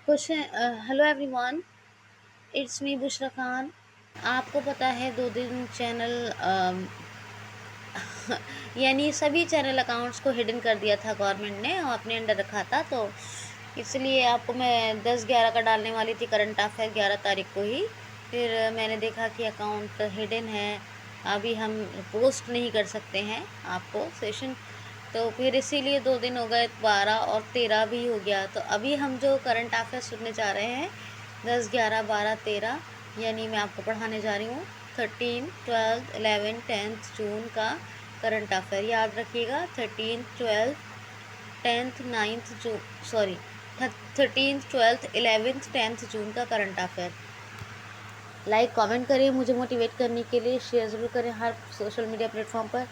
Question hello everyone, it's me Bushra Khan. आपको पता है 2 दिन चैनल यानी सभी चैनल अकाउंट्स को हिडन कर दिया था गवर्नमेंट ने और अपने अंडर रखा था, तो इसलिए आपको मैं 10-11 का डालने वाली थी करंट अफेयर 11 तारीख को ही। फिर मैंने देखा कि अकाउंट हिडन है, अभी हम पोस्ट नहीं कर सकते हैं आपको सेशन, तो फिर इसीलिए 2 दिन हो गए, 12 और 13 भी हो गया। तो अभी हम जो करंट अफेयर सुनने जा रहे हैं 10, 11, 12, 13, यानी मैं आपको पढ़ाने जा रही हूँ 13, 12, 11, 10 जून का करंट अफेयर। याद रखिएगा 13, 12, 10th, 9th जून, sorry 13th, 12th, 11th, 10th जून का करंट अफेयर। लाइक कमेंट करें मुझे मोटिवेट करने के लिए, शेयर ज़रूर करें हर सोशल मीडिया प्लेटफॉर्म पर।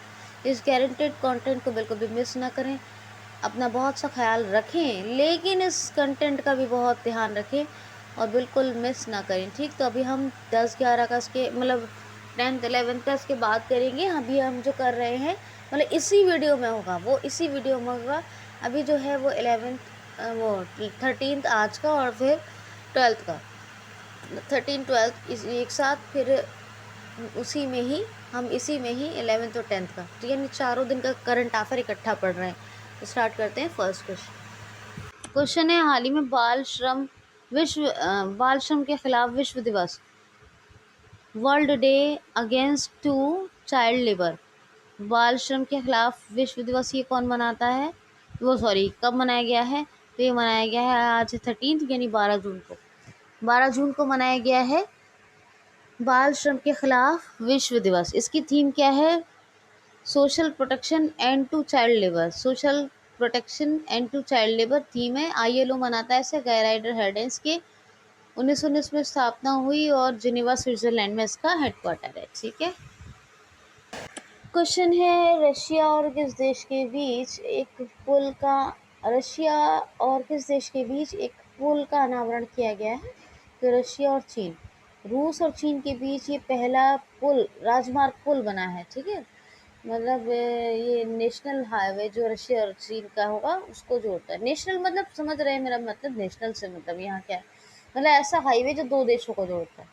इस गारंटेड कंटेंट को बिल्कुल भी मिस ना करें। अपना बहुत सा ख्याल रखें, लेकिन इस कंटेंट का भी बहुत ध्यान रखें और बिल्कुल मिस ना करें, ठीक। तो अभी हम 10-11 का इसके मतलब 10th 11th का इसके बात करेंगे। अभी हम जो कर रहे हैं मतलब इसी वीडियो में होगा, वो इसी वीडियो में होगा। अभी जो है वो 11th वो 13th आज का और फिर 12th का, 13 12 इस एक साथ, फिर उसी में ही हम इसी में ही 11th और 10th का, तो यानी चारों दिन का करंट अफेयर इकट्ठा पढ़ रहे हैं। तो स्टार्ट करते हैं। फर्स्ट क्वेश्चन है, हाल ही में बाल श्रम के खिलाफ विश्व दिवस, world day against to child labour. बाल श्रम के खिलाफ विश्व दिवस ये कौन मनाता है, वो सॉरी कब मनाया गया है? तो ये मनाया गया है आज 13 यानी 12 जून को। 12 जून को मनाया गया है बाल श्रम के खिलाफ विश्व दिवस। इसकी थीम क्या है? Social protection and to child labour. Social protection and to child labour theme है। आईएलओ मनाता है इसे। गायराइडर हेडेंस की 1919 में स्थापना हुई और जिनेवा स्विट्जरलैंड में इसका हेडक्वार्टर है, ठीक है। क्वेश्चन है, रशिया और किस देश के बीच एक पुल का अनावरण किया गया है? तो रशिया और चीन, रूस और चीन के बीच ये पहला पुल, राजमार्ग पुल बना है, ठीक है। मतलब ये नेशनल हाईवे जो रशिया और चीन का होगा उसको जोड़ता है। नेशनल मतलब समझ रहे हैं मेरा मतलब, नेशनल से मतलब यहाँ क्या है, मतलब ऐसा हाईवे जो दो देशों को जोड़ता है।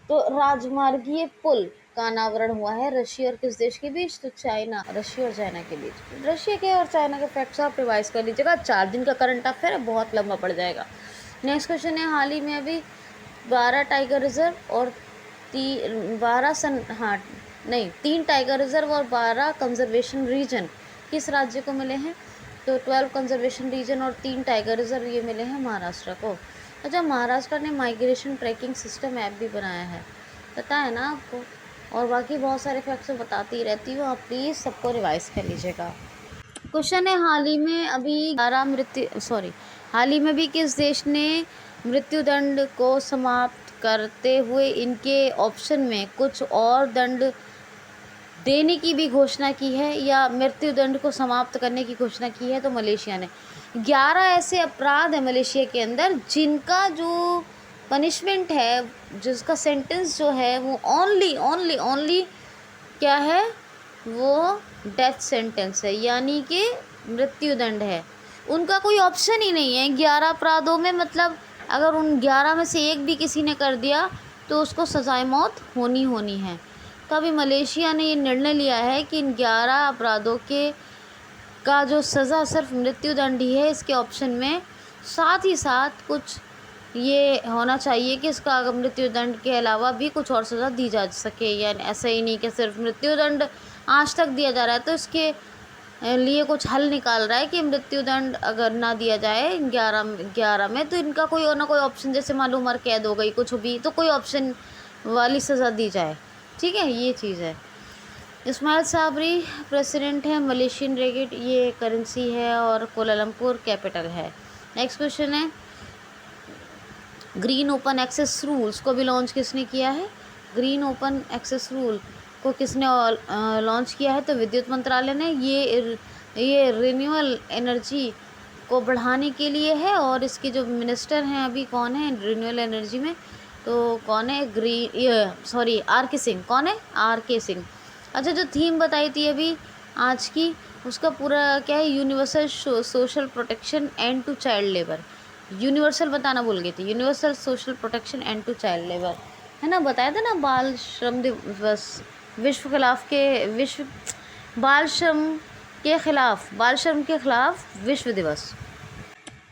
तो राजमार्गीय पुल का अनावरण हुआ है रशिया और किस देश के बीच? तो चाइना, रशिया और चाइना के बीच। रशिया के और चाइना के फैक्ट्स आप रिवाइज कर लीजिएगा, 4 दिन का करंट अफेयर है, बहुत लंबा पड़ जाएगा। नेक्स्ट क्वेश्चन है, हाल ही में अभी 12 टाइगर रिजर्व और 3 टाइगर रिजर्व और 12 कंजर्वेशन रीजन किस राज्य को मिले हैं? तो 12 कंजर्वेशन रीजन और 3 टाइगर रिजर्व ये मिले हैं महाराष्ट्र को। अच्छा, महाराष्ट्र ने माइग्रेशन ट्रैकिंग सिस्टम ऐप भी बनाया है, पता है ना आपको? और बाकी बहुत सारे फैक्ट्स बताती रहती हूँ, आप प्लीज़ सबको रिवाइज कर लीजिएगा। क्वेश्चन है, हाल ही में भी किस देश ने मृत्युदंड को समाप्त करते हुए इनके ऑप्शन में कुछ और दंड देने की भी घोषणा की है या मृत्युदंड को समाप्त करने की घोषणा की है? तो मलेशिया ने। 11 ऐसे अपराध है मलेशिया के अंदर जिनका जो पनिशमेंट है, जिसका सेंटेंस जो है वो ओनली ओनली ओनली क्या है, वो डेथ सेंटेंस है, यानी कि मृत्युदंड है। उनका कोई ऑप्शन ही नहीं है 11 अपराधों में, मतलब अगर उन 11 में से एक भी किसी ने कर दिया तो उसको सजाए मौत होनी होनी है। तो अभी मलेशिया ने ये निर्णय लिया है कि इन 11 अपराधों के का जो सज़ा सिर्फ मृत्युदंड ही है इसके ऑप्शन में, साथ ही साथ कुछ ये होना चाहिए कि इसका अगर मृत्युदंड के अलावा भी कुछ और सज़ा दी जा सके, यानी ऐसा ही नहीं कि सिर्फ मृत्युदंड आज तक दिया जा रहा है तो इसके लिए कुछ हल निकाल रहा है कि मृत्युदंड अगर ना दिया जाए 11 में तो इनका कोई और ना कोई ऑप्शन, जैसे मालूम उम्र कैद हो गई कुछ भी, तो कोई ऑप्शन वाली सज़ा दी जाए, ठीक है, ये चीज़ है। इस्माइल साबरी प्रेसिडेंट है मलेशियन रिंगिट, ये करेंसी है और कोलालमपुर कैपिटल है। नेक्स्ट क्वेश्चन है, ग्रीन ओपन एक्सेस रूल्स को भी लॉन्च किसने किया है? ग्रीन ओपन एक्सेस रूल को किसने लॉन्च किया है? तो विद्युत मंत्रालय ने। ये रिन्यूएबल एनर्जी को बढ़ाने के लिए है और इसके जो मिनिस्टर हैं अभी कौन है रिन्यूएबल एनर्जी में? तो कौन है? आर के सिंह। कौन है? आर के सिंह। अच्छा, जो थीम बताई थी अभी आज की, उसका पूरा क्या है? Universal social protection and to child labour. Universal बताना भूल गई थी, universal social protection and to child labour, है ना, बताया था ना, बाल श्रम दिवस, विश्व बाल श्रम के खिलाफ विश्व दिवस।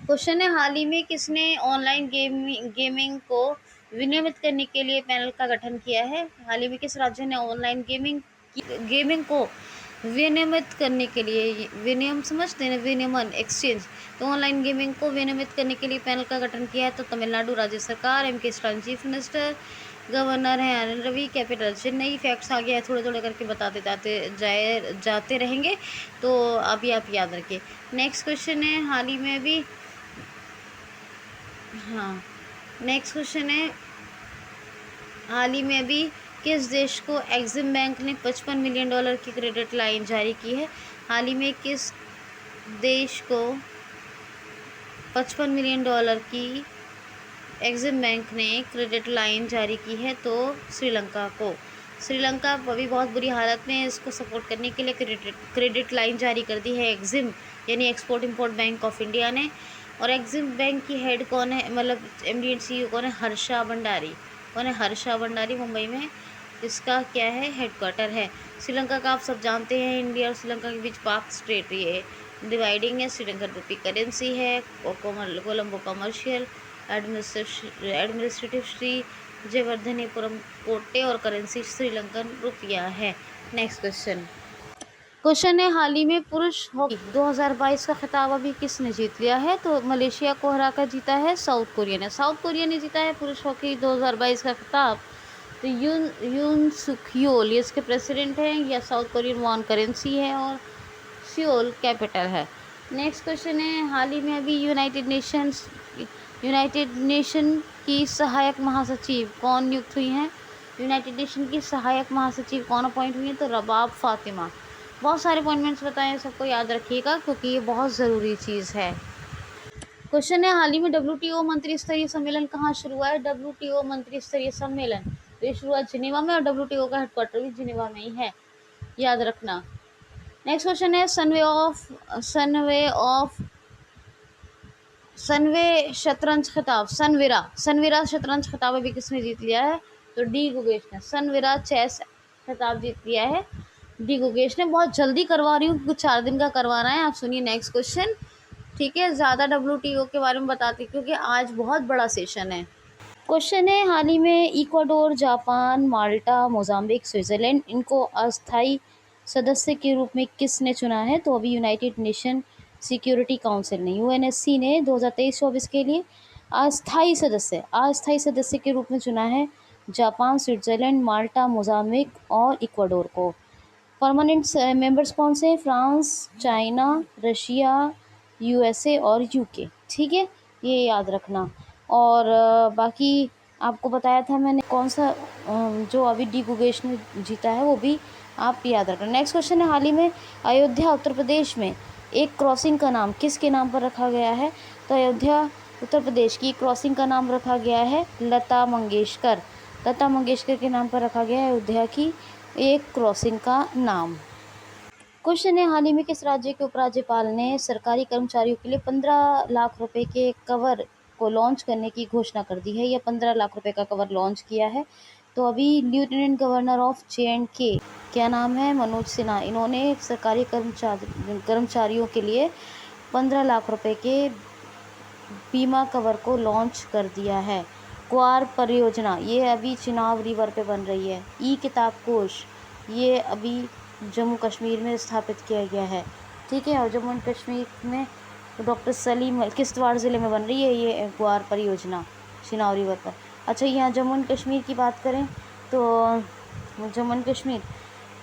क्वेश्चन है, हाल ही में किसने ऑनलाइन गेमिंग को विनियमित करने के लिए पैनल का गठन किया है? हाल ही में किस राज्य ने ऑनलाइन गेमिंग को विनियमित करने के लिए, विनियम समझते हैं, विनियमन एक्सचेंज, तो ऑनलाइन गेमिंग को विनियमित करने के लिए पैनल का गठन किया है? तो तमिलनाडु राज्य सरकार, M.K. Stalin chief minister, governor हैं आनंद रवि, कैपिटल चेन्नई। फैक्ट्स आ गया है, थोड़े थोड़े करके बताते जाते रहेंगे, तो अभी आप याद रखिए। नेक्स्ट क्वेश्चन है, हाल ही में अभी, हाँ, नेक्स्ट क्वेश्चन है, हाल ही में अभी किस देश को एक्सिम बैंक ने $55 मिलियन की क्रेडिट लाइन जारी की है? हाल ही में किस देश को $55 मिलियन की एक्सिम बैंक ने क्रेडिट लाइन जारी की है? तो श्रीलंका को। श्रीलंका अभी बहुत बुरी हालत में है, इसको सपोर्ट करने के लिए क्रेडिट लाइन जारी कर दी है एक्सिम, यानी export import bank of India ने। और एक्सिम बैंक की हेड कौन है, मतलब MD एंड CEO कौन है? हर्षा भंडारी। कौन है? हर्षा भंडारी, मुंबई में इसका क्या है, हेडक्वार्टर है। श्रीलंका का आप सब जानते हैं, इंडिया और श्रीलंका के बीच पाक स्ट्रेट ये डिवाइडिंग है। श्रीलंकन रुपी करेंसी है। कोलंबो कमर्शियल एडमिनिस्ट्रेटिव श्री जयवर्धनेपुरम कोटे और करेंसी श्रीलंकन रुपया है। नेक्स्ट क्वेश्चन है, हाल ही में पुरुष हॉकी 2022 का खिताब अभी किसने जीत लिया है? तो मलेशिया को हराकर जीता है साउथ कोरिया ने जीता है पुरुष हॉकी 2022 का खिताब। तो यून सुक योल ये इसके प्रेसिडेंट हैं, या साउथ कोरियन वॉन करेंसी है, और सियोल कैपिटल है। नेक्स्ट क्वेश्चन है, हाल ही में अभी यूनाइटेड नेशन की सहायक महासचिव कौन नियुक्त हुई हैं? यूनाइटेड नेशन की सहायक महासचिव कौन अपॉइंट हुई हैं? तो रबाब फातिमा। बहुत सारे अपॉइंटमेंट्स बताए, सबको याद रखिएगा क्योंकि ये बहुत ज़रूरी चीज़ है। क्वेश्चन है, हाल ही में WTO मंत्री स्तरीय सम्मेलन कहाँ शुरू हुआ है? WTO मंत्री स्तरीय सम्मेलन, तो ये शुरुआत जिनेवा में, और WTO का हेडक्वार्टर भी जिनेवा में ही है, याद रखना। नेक्स्ट क्वेश्चन है, सनवे शतरंज शतरंज खिताब अभी किसने जीत लिया है? तो डी गुगेश ने। सनविरा चेस खिताब जीत लिया है डी गुगेश ने। बहुत जल्दी करवा रही हूँ, कुछ 4 दिन का करवाना है। आप सुनिए नेक्स्ट क्वेश्चन, ठीक है। ज़्यादा WTO के बारे में बताती क्योंकि आज बहुत बड़ा सेशन है। क्वेश्चन है, हाल ही में इक्वाडोर, जापान, माल्टा, मोजाम्बिक, स्विट्ज़रलैंड, इनको अस्थायी सदस्य के रूप में किसने चुना है? तो अभी यूनाइटेड नेशन सिक्योरिटी काउंसिल ने, UNSC ने 2023-24 के लिए अस्थायी सदस्य के रूप में चुना है जापान, स्विट्ज़रलैंड, माल्टा, मोजाम्बिक और इक्वाडोर को। परमानेंट मेंबर्स कौन से हैं? फ्रांस, चाइना, रशिया, USA और UK, ठीक है, ये याद रखना। और बाकी आपको बताया था मैंने कौन सा जो अभी डी गुगेश ने जीता है वो भी आप याद रखना। नेक्स्ट क्वेश्चन है, हाल ही में अयोध्या उत्तर प्रदेश में एक क्रॉसिंग का नाम किसके नाम पर रखा गया है? तो अयोध्या उत्तर प्रदेश की क्रॉसिंग का नाम रखा गया है लता मंगेशकर के नाम पर रखा गया है अयोध्या की एक क्रॉसिंग का नाम। क्वेश्चन है, हाल ही में किस राज्य के उपराज्यपाल ने सरकारी कर्मचारियों के लिए 15 लाख रुपए के कवर को लॉन्च करने की घोषणा कर दी है, या 15 लाख रुपए का कवर लॉन्च किया है? तो अभी लेफ्टिनेंट गवर्नर ऑफ J&K, क्या नाम है? मनोज सिन्हा। इन्होंने सरकारी कर्मचारियों के लिए 15 लाख रुपए के बीमा कवर को लॉन्च कर दिया है। क्वार परियोजना, ये अभी चिनाब रिवर पे बन रही है। किताब कोश, ये अभी जम्मू कश्मीर में स्थापित किया गया है, ठीक है। और जम्मू एंड कश्मीर में डॉक्टर सलीम किश्तवाड़ ज़िले में बन रही है ये क्वार परियोजना चिनाब रिवर पर। अच्छा, यहाँ जम्मू एंड कश्मीर की बात करें तो जम्मू एंड कश्मीर,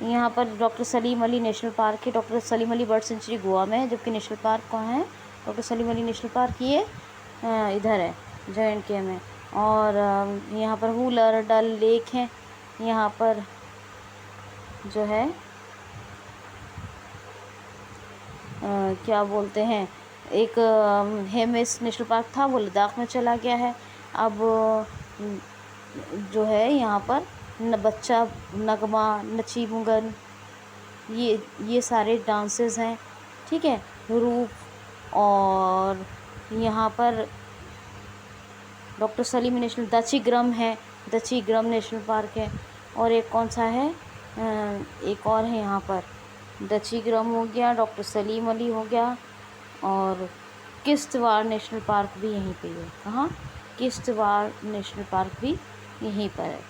यहाँ पर doctor Salim Ali national park है। Doctor Salim Ali bird sanctuary Goa में है, जबकि नेशनल पार्क कहाँ है? Doctor Salim Ali national park ये इधर है J&K में। और यहाँ पर हुलर डल लेक है, यहाँ पर जो है क्या बोलते हैं, एक हेमिस नेशनल पार्क था, वो लद्दाख में चला गया है। अब जो है यहाँ पर बच्चा नगमा, नची मुगन, ये सारे डांसेस हैं, ठीक है। रूप, और यहाँ पर डॉक्टर सलीम नेशनल, दचिग्रम है, दचिग्रम नेशनल पार्क है, और एक कौन सा है, एक और है यहाँ पर, दचिग्रम हो गया, डॉक्टर सलीम अली हो गया, और किश्तवाड़ नेशनल पार्क भी यहीं पे है। कहाँ? किश्तवाड़ नेशनल पार्क भी यहीं पर है।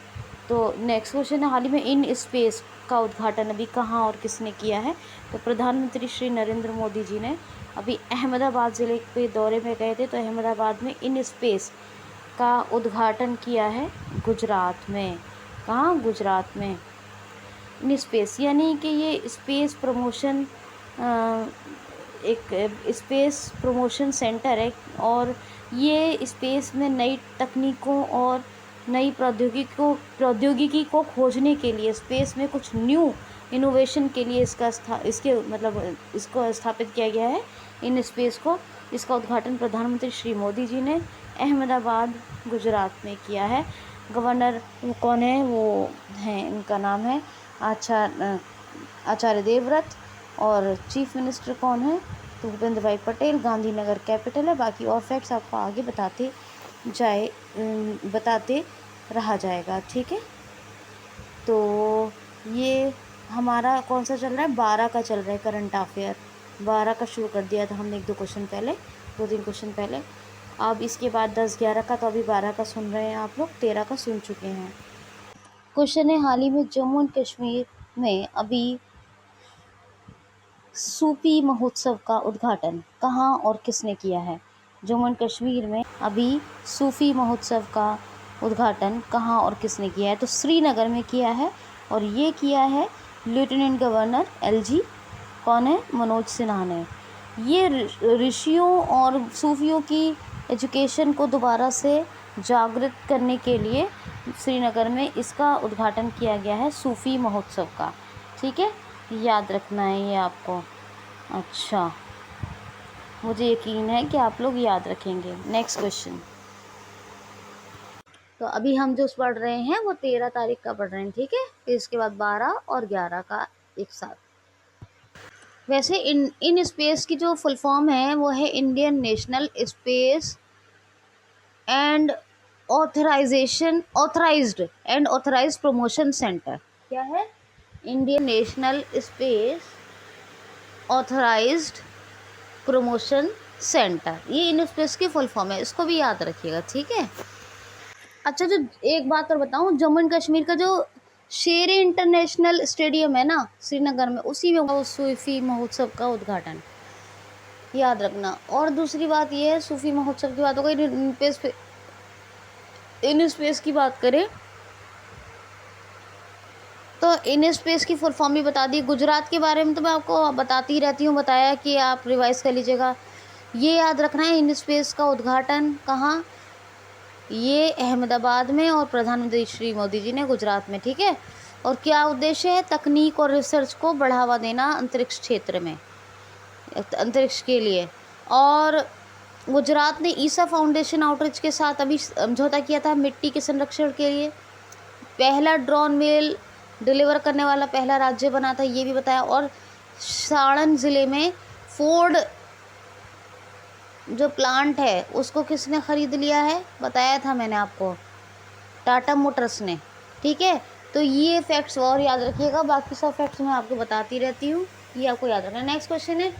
तो नेक्स्ट क्वेश्चन है, हाल ही में इन स्पेस का उद्घाटन अभी कहाँ और किसने किया है? तो प्रधानमंत्री श्री नरेंद्र मोदी जी ने अभी अहमदाबाद ज़िले पे दौरे में गए थे, तो अहमदाबाद में इन स्पेस का उद्घाटन किया है गुजरात में। कहाँ? गुजरात में। इन स्पेस यानी कि ये स्पेस प्रमोशन, एक स्पेस प्रमोशन सेंटर है, और ये स्पेस में नई तकनीकों और नई प्रौद्योगिकी को खोजने के लिए, स्पेस में कुछ न्यू इनोवेशन के लिए इसको स्थापित किया गया है, इन स्पेस को। इसका उद्घाटन प्रधानमंत्री श्री मोदी जी ने अहमदाबाद गुजरात में किया है। गवर्नर वो कौन है? वो हैं, इनका नाम है आचार्य देवव्रत, और चीफ मिनिस्टर कौन है? तो भूपेंद्र भाई पटेल। गांधीनगर कैपिटल है। बाकी और फैक्ट्स आपको आगे बताते रहा जाएगा, ठीक है। तो ये हमारा कौन सा चल रहा है? 12 का चल रहा है करंट अफेयर। 12 का शुरू कर दिया था हमने 2 3 क्वेश्चन पहले। अब इसके बाद 10 11 का, तो अभी 12 का सुन रहे हैं आप लोग, 13 का सुन चुके हैं। क्वेश्चन है, हाल ही में जम्मू एंड कश्मीर में अभी सूफी महोत्सव का उद्घाटन कहाँ और किसने किया है? जम्मू एंड कश्मीर में अभी सूफी महोत्सव का उद्घाटन कहाँ और किसने किया है? तो श्रीनगर में किया है, और ये किया है लेफ्टिनेंट गवर्नर LG कौन है? मनोज सिन्हा ने। ये ऋषियों और सूफियों की एजुकेशन को दोबारा से जागृत करने के लिए श्रीनगर में इसका उद्घाटन किया गया है, सूफी महोत्सव का, ठीक है। याद रखना है ये आपको। अच्छा, मुझे यकीन है कि आप लोग याद रखेंगे। Next question. तो अभी हम जो पढ़ रहे हैं वो 13 तारीख का पढ़ रहे हैं, ठीक है। फिर इसके बाद 12 और 11 का एक साथ। वैसे इन स्पेस की जो फुल फॉर्म है वो है Indian national space and authorised promotion centre. क्या है? Indian national space authorised promotion centre, ये इन स्पेस की फुल फॉर्म है, इसको भी याद रखिएगा, ठीक है। अच्छा, जो एक बात और बताऊं, जम्मू एंड कश्मीर का जो शेर इंटरनेशनल स्टेडियम है ना श्रीनगर में, उसी में वो सूफी महोत्सव का उद्घाटन, याद रखना। और दूसरी बात ये है, सूफी महोत्सव की बात हो गई, इन स्पेस की बात करें तो इन स्पेस की फुल फॉर्म भी बता दी। गुजरात के बारे में तो मैं आपको बताती रहती हूँ, बताया कि आप रिवाइज कर लीजिएगा। ये याद रखना है, इन स्पेस का उद्घाटन कहाँ? ये अहमदाबाद में, और प्रधानमंत्री श्री मोदी जी ने गुजरात में, ठीक है। और क्या उद्देश्य है? तकनीक और रिसर्च को बढ़ावा देना अंतरिक्ष क्षेत्र में, अंतरिक्ष के लिए। और गुजरात ने ईसा फाउंडेशन आउटरीच के साथ अभी समझौता किया था मिट्टी के संरक्षण के लिए। पहला ड्रोन मेल डिलीवर करने वाला पहला राज्य बना था, ये भी बताया। और सारण ज़िले में फोर्ड जो प्लांट है उसको किसने ख़रीद लिया है? बताया था मैंने आपको, टाटा मोटर्स ने, ठीक है। तो ये फैक्ट्स और याद रखिएगा, बाकी सब फैक्ट्स मैं आपको बताती रहती हूँ, ये आपको याद रखना है। नेक्स्ट क्वेश्चन है,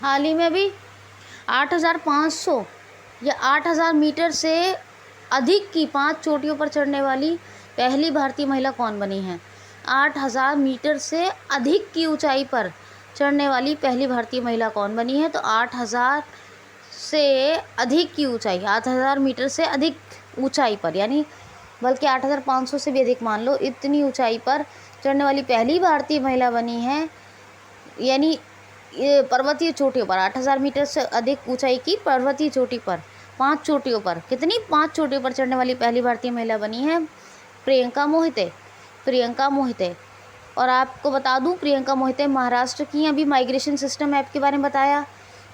हाल ही में अभी 8,500 या 8,000 मीटर से अधिक की 5 चोटियों पर चढ़ने वाली पहली भारतीय महिला कौन बनी है? 8,000 मीटर से अधिक की ऊंचाई पर चढ़ने वाली पहली भारतीय महिला कौन बनी है? तो 8,000 से अधिक की ऊंचाई, 8,000 मीटर से अधिक ऊंचाई पर, यानी बल्कि 8,500 से भी अधिक मान लो, इतनी ऊंचाई पर चढ़ने वाली पहली भारतीय महिला बनी है। यानी ये पर्वतीय चोटियों पर 8,000 मीटर से अधिक ऊंचाई की पर्वतीय चोटी पर 5 चोटियों पर, कितनी 5 चोटियों पर चढ़ने वाली पहली भारतीय महिला बनी है प्रियंका मोहिते। और आपको बता दूं, प्रियंका मोहिते महाराष्ट्र की। अभी माइग्रेशन सिस्टम ऐप के बारे में बताया।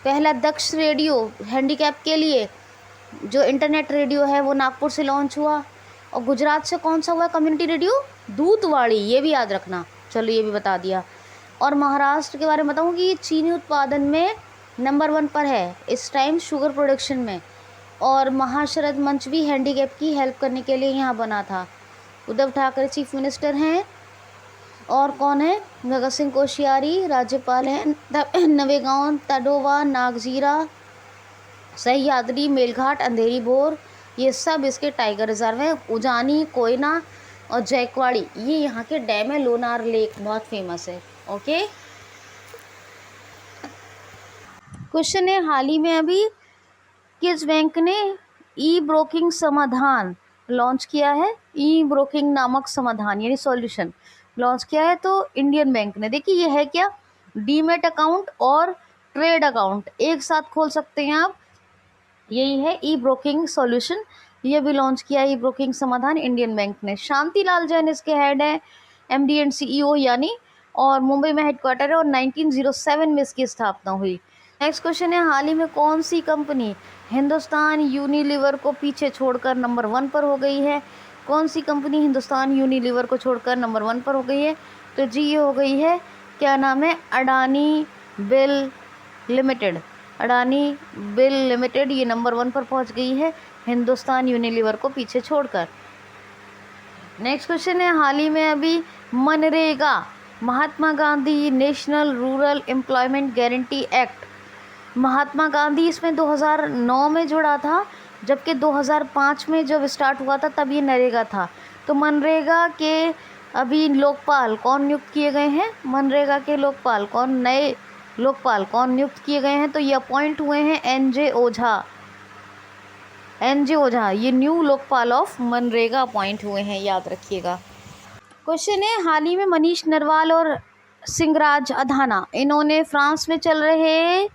पहला दक्ष रेडियो हैंडीकैप के लिए जो इंटरनेट रेडियो है वो नागपुर से लॉन्च हुआ। और गुजरात से कौन सा हुआ कम्युनिटी रेडियो? दूधवाड़ी, ये भी याद रखना। चलो, ये भी बता दिया। और महाराष्ट्र के बारे में बताऊँ कि चीनी उत्पादन में नंबर 1 पर है इस टाइम शुगर प्रोडक्शन में। और महाशरद मंच भी हैंडीकैप की हेल्प करने के लिए यहाँ बना था। उद्धव ठाकरे चीफ मिनिस्टर हैं। और कौन है? भगत सिंह कोश्यारी राज्यपाल हैं। नवेगांव, तडोवा, नागजीरा, सह्याद्री, मेलघाट, अंधेरी बोर, ये सब इसके टाइगर रिजर्व हैं। उजानी, कोयना और जयकवाड़ी ये यहाँ के डैम है। लोनार लेक बहुत फेमस है। ओके, क्वेश्चन है, हाल ही में अभी किस बैंक ने ई ब्रोकिंग समाधान लॉन्च किया है? ई ब्रोकिंग नामक समाधान यानी सॉल्यूशन लॉन्च किया है। तो इंडियन बैंक ने। देखिए ये है क्या? डीमेट अकाउंट और ट्रेड अकाउंट एक साथ खोल सकते हैं आप। यही है ई ब्रोकिंग सॉल्यूशन। ये भी लॉन्च किया ई ब्रोकिंग समाधान इंडियन बैंक ने। शांति लाल जैन इसके हेड है, एमडी एंड सीईओ यानी, और मुंबई में हेडक्वार्टर है और 1907 में इसकी स्थापना हुई। नेक्स्ट क्वेश्चन है, हाल ही में कौन सी कंपनी हिंदुस्तान यूनिलीवर को पीछे छोड़कर नंबर 1 पर हो गई है? कौन सी कंपनी हिंदुस्तान यूनिलीवर को छोड़कर नंबर 1 पर हो गई है? तो जी ये हो गई है, क्या नाम है? Adani bill limited. Adani bill limited ये नंबर 1 पर पहुंच गई है हिंदुस्तान यूनिलीवर को पीछे छोड़कर। नेक्स्ट क्वेश्चन है, हाल ही में अभी MNREGA Mahatma Gandhi national rural employment guarantee act, Mahatma Gandhi इसमें 2009 में जुड़ा था, जबकि 2005 में जब स्टार्ट हुआ था तब ये नरेगा था। तो मनरेगा के अभी लोकपाल कौन नियुक्त किए गए हैं? मनरेगा के लोकपाल कौन, नए लोकपाल कौन नियुक्त किए गए हैं? तो ये अपॉइंट हुए हैं एनजे ओझा। एनजे ओझा ये new Lokpal of MNREGA appoint हुए हैं, याद रखिएगा। क्वेश्चन है, हाल ही में मनीष नरवाल और सिंगराज अधाना इन्होंने फ्रांस में चल रहे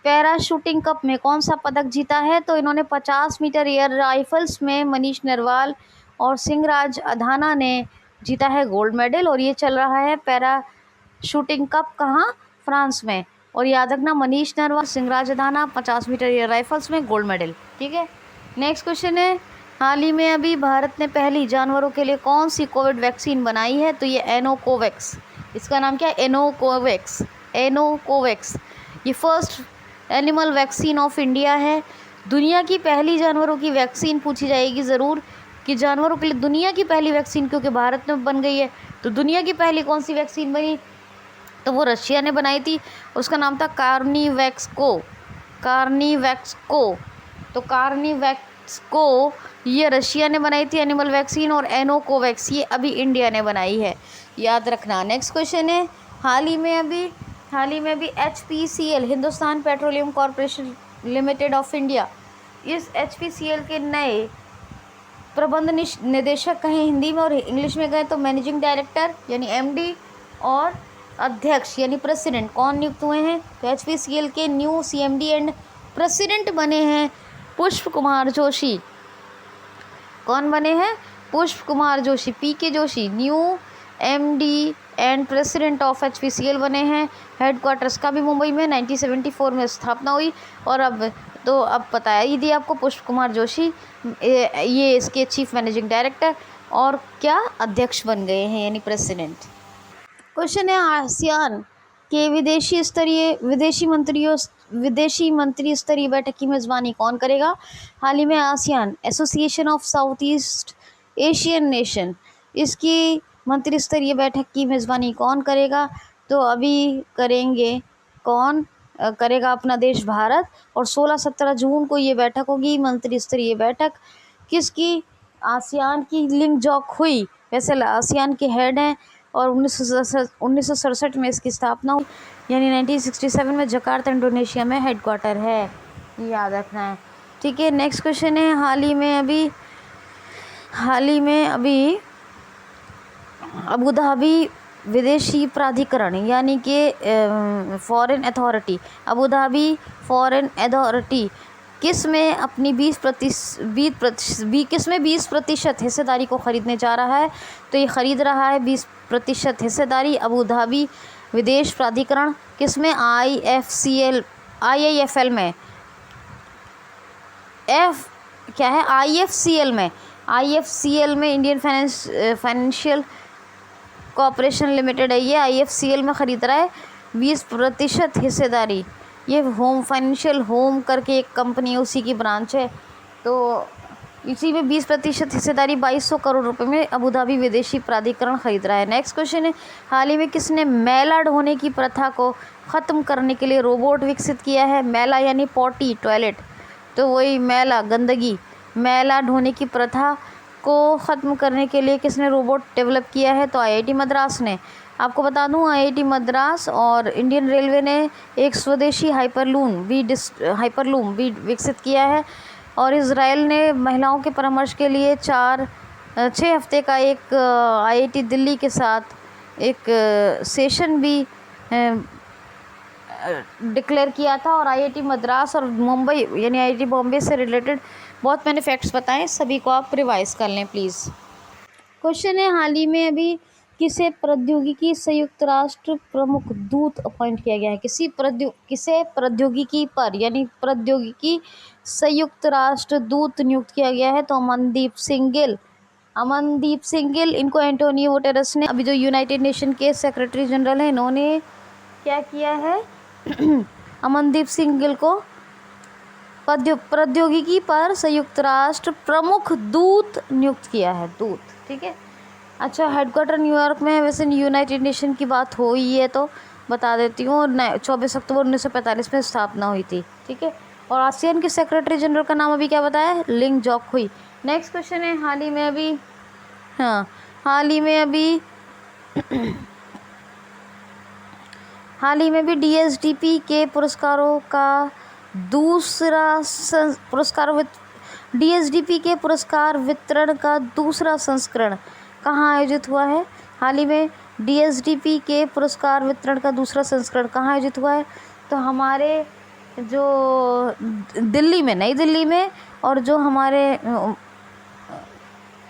पैरा शूटिंग कप में कौन सा पदक जीता है? तो इन्होंने 50 मीटर एयर राइफल्स में मनीष नरवाल और सिंगराज अधाना ने जीता है गोल्ड मेडल। और ये चल रहा है पैरा शूटिंग कप कहाँ? फ्रांस में। और याद रखना, Manish Narwal, Singhraj Adhana 50 metre air rifles में गोल्ड मेडल। ठीक है। नेक्स्ट क्वेश्चन है, हाल ही में अभी भारत ने पहली जानवरों के लिए कौन सी कोविड वैक्सीन बनाई है? तो ये एनोकोवैक्स, इसका नाम क्या है? एनोकोवैक्स। एनोकोवैक्स ये first animal vaccine of India है। दुनिया की पहली जानवरों की वैक्सीन पूछी जाएगी ज़रूर कि जानवरों के लिए दुनिया की पहली वैक्सीन क्योंकि भारत में बन गई है, तो दुनिया की पहली कौन सी वैक्सीन बनी? तो वो रशिया ने बनाई थी, उसका नाम था कार्निवैक्सको। कार्निवैक्सको, तो कार्निवैक्सको ये रशिया ने बनाई थी एनिमल वैक्सीन, और एनोकोवैक्स ये अभी इंडिया ने बनाई है, याद रखना। नेक्स्ट क्वेश्चन है, हाल ही में अभी HPCL Hindustan petroleum corporation limited of India, इस HPCL के नए प्रबंध निदेशक कहें हिंदी में और इंग्लिश में कहें तो मैनेजिंग डायरेक्टर यानी MD और अध्यक्ष यानी प्रेसिडेंट कौन नियुक्त हुए हैं? तो HPCL के न्यू CMD एंड प्रेसिडेंट बने हैं पुष्प कुमार जोशी। कौन बने हैं? पुष्प Kumar Joshi, PK Joshi new MD and president of HPCL बने हैं। हेडक्वार्टर्स का भी मुंबई में 1974 में स्थापना हुई। और अब बताया ही दिया आपको, पुष्प कुमार जोशी ये इसके चीफ मैनेजिंग डायरेक्टर और क्या अध्यक्ष बन गए हैं यानी प्रेसिडेंट। क्वेश्चन है, आसियान के विदेशी मंत्री स्तरीय बैठक की मेज़बानी कौन करेगा? हाल ही में ASEAN association of south east Asian nation, इसकी मंत्री स्तरीय बैठक की मेज़बानी कौन करेगा? तो अभी करेंगे कौन करेगा? अपना देश भारत। और 16-17 जून को ये बैठक होगी, मंत्री स्तरीय बैठक। किसकी? आसियान की। लिंग जॉक हुई वैसे आसियान के हेड हैं और 1967 में इसकी स्थापना हुई यानी 1967 में। जकार्ता इंडोनेशिया में हेडक्वार्टर है, याद रखना है। ठीक है। नेक्स्ट क्वेश्चन है, हाल ही में अभी अबू धाबी विदेशी प्राधिकरण यानी कि foreign authority, Abu Dhabi foreign authority किस में अपनी 20% हिस्सेदारी को ख़रीदने जा रहा है? तो ये ख़रीद रहा है 20% हिस्सेदारी अबू धाबी विदेश प्राधिकरण। किस में? IIFL में। IFCL में इंडियन फाइनेंशियल कॉरपोरेशन लिमिटेड है, ये IFCL में ख़रीद रहा है 20% हिस्सेदारी। ये होम फाइनेंशियल होम करके एक कंपनी है, उसी की ब्रांच है। तो इसी में 20% हिस्सेदारी 2200 करोड़ रुपए में अबू धाबी विदेशी प्राधिकरण खरीद रहा है। नेक्स्ट क्वेश्चन है, हाल ही में किसने मैला ढोने की प्रथा को ख़त्म करने के लिए रोबोट विकसित किया है? मैला यानी पॉटी, टॉयलेट, तो वही मैला, गंदगी। मैला ढोने की प्रथा को ख़त्म करने के लिए किसने रोबोट डेवलप किया है? तो आईआईटी मद्रास ने। आपको बता दूं, आईआईटी मद्रास और इंडियन रेलवे ने एक स्वदेशी हाइपरलूम भी विकसित किया है। और इज़राइल ने महिलाओं के परामर्श के लिए 6 हफ्ते का एक आईआईटी दिल्ली के साथ एक सेशन भी डिक्लेयर किया था। और आईआईटी मद्रास और मुंबई यानी आईआईटी बॉम्बे से रिलेटेड बहुत मैंने फैक्ट्स बताएं, सभी को आप रिवाइज कर लें प्लीज़। क्वेश्चन है, हाल ही में अभी किसे प्रौद्योगिकी संयुक्त राष्ट्र प्रमुख दूत अपॉइंट किया गया है? किसे प्रौद्योगिकी पर यानी प्रौद्योगिकी संयुक्त राष्ट्र दूत नियुक्त किया गया है? तो अमनदीप सिंह गिल। इनको एंटोनियो गुटेरेस ने, अभी जो यूनाइटेड नेशन के सेक्रेटरी जनरल हैं, इन्होंने क्या किया है? अमनदीप सिंह गिल को प्रौद्योगिकी पर संयुक्त राष्ट्र प्रमुख दूत नियुक्त किया है, दूत, ठीक है। अच्छा, हेडक्वार्टर न्यूयॉर्क में है। वैसे यूनाइटेड नेशन की बात हो ही है तो बता देती हूँ, 24 अक्टूबर 1945 में स्थापना हुई थी, ठीक है। और आसियान के सेक्रेटरी जनरल का नाम अभी क्या बताया? लिंग जोकहुई। नेक्स्ट क्वेश्चन है, हाल ही में भी डीएसडीपी के पुरस्कारों का पुरस्कार वितरण का दूसरा संस्करण कहाँ आयोजित हुआ है? हाल ही में डीएसडीपी के पुरस्कार वितरण का दूसरा संस्करण कहाँ आयोजित हुआ है? तो हमारे जो नई दिल्ली में, और जो हमारे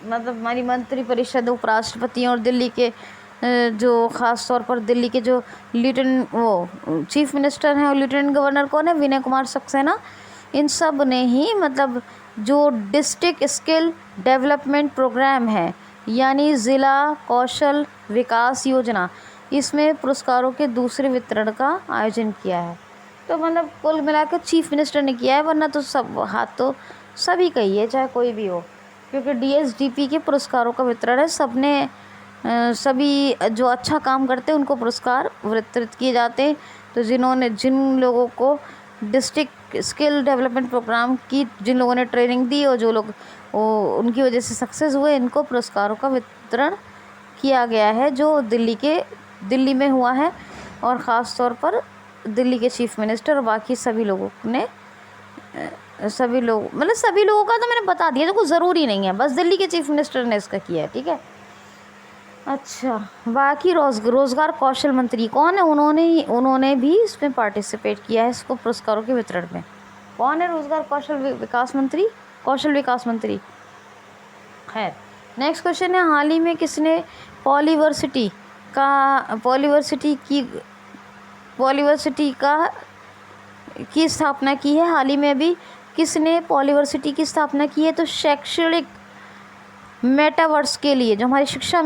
मतलब हमारी मंत्री परिषद, उपराष्ट्रपति और दिल्ली के जो ख़ास तौर पर दिल्ली के जो चीफ मिनिस्टर हैं और लेफ्टिनेंट गवर्नर कौन है? विनय कुमार सक्सेना। इन सब ने ही मतलब जो डिस्ट्रिक्ट स्किल डेवलपमेंट प्रोग्राम है यानी ज़िला कौशल विकास योजना, इसमें पुरस्कारों के दूसरे वितरण का आयोजन किया है। तो मतलब कुल मिलाकर चीफ मिनिस्टर ने किया है, वरना तो सब हाथ तो सभी का ही है, चाहे कोई भी हो, क्योंकि डीएसडीपी के पुरस्कारों का वितरण है। सभी जो अच्छा काम करते हैं उनको पुरस्कार वितरित किए जाते हैं। तो जिन लोगों को डिस्ट्रिक्ट स्किल डेवलपमेंट प्रोग्राम की जिन लोगों ने ट्रेनिंग दी और जो लोग उनकी वजह से सक्सेस हुए, इनको पुरस्कारों का वितरण किया गया है, जो दिल्ली में हुआ है। और ख़ास तौर पर दिल्ली के चीफ मिनिस्टर और बाकी सभी लोगों का तो मैंने बता दिया, देखो ज़रूरी नहीं है, बस दिल्ली के चीफ मिनिस्टर ने इसका किया है, ठीक है। अच्छा, बाकी रोज़गार कौशल मंत्री कौन है? उन्होंने भी इसमें पार्टिसिपेट किया है, इसको पुरस्कारों के वितरण में। कौन है रोज़गार कौशल विकास मंत्री? खैर, नेक्स्ट क्वेश्चन है, हाल ही में किसने पॉलीवर्सिटी की स्थापना की है? हाल ही में अभी किसने पॉलीवर्सिटी की स्थापना की है? तो शैक्षणिक मेटावर्स के लिए जो हमारे शिक्षा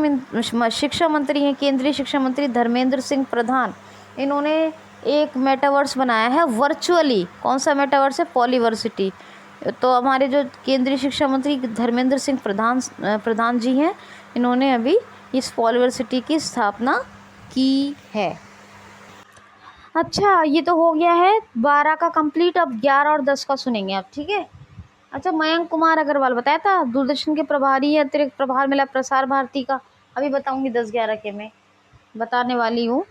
मंत्री हैं, केंद्रीय शिक्षा मंत्री धर्मेंद्र सिंह प्रधान, इन्होंने एक मेटावर्स बनाया है वर्चुअली। कौन सा मेटावर्स है? पॉलीवर्सिटी। तो हमारे जो केंद्रीय शिक्षा मंत्री धर्मेंद्र सिंह प्रधान जी हैं, इन्होंने अभी इस पॉलीवर्सिटी की स्थापना की है। अच्छा, ये तो हो गया है 12 का कंप्लीट। अब 11 और 10 का सुनेंगे आप, ठीक है। अच्छा, मयंक कुमार अग्रवाल बताया था, दूरदर्शन के प्रभारी है, अतिरिक्त प्रभार मिला प्रसार भारती का। अभी बताऊंगी 10-11 के में बताने वाली हूँ।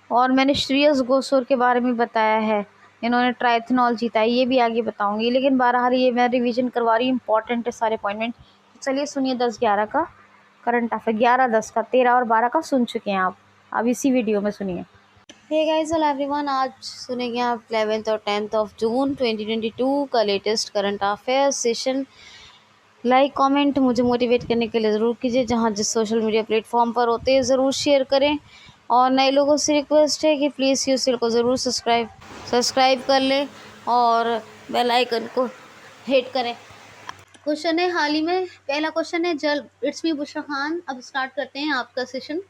और मैंने श्रेयस घोषाल के बारे में बताया है, इन्होंने ट्राइथनॉल जीता है, ये भी आगे बताऊंगी। लेकिन 12 ये मैं रिवीजन करवा रही हूँ, इंपॉर्टेंट है सारे पॉइंट। तो चलिए सुनिए 10-11 का करंट अफेयर। 11-10 का, 13 और 12 का सुन चुके हैं आप, अब इसी वीडियो में सुनिए। हे गाइस, हेलो एवरीवन, आज सुनेंगे आप 11th और 10th ऑफ जून 2022 का latest current affair session. Like comment मुझे मोटिवेट करने के लिए ज़रूर कीजिए, जहाँ जिस सोशल मीडिया प्लेटफॉर्म पर होते हैं ज़रूर शेयर करें। और नए लोगों से रिक्वेस्ट है कि प्लीज़ यूज़र को ज़रूर सब्सक्राइब कर लें और बेल आइकन को हिट करें। क्वेश्चन है, हाल ही में पहला क्वेश्चन है, इट्स मी बुशरा खान। अब स्टार्ट करते हैं आपका सेशन।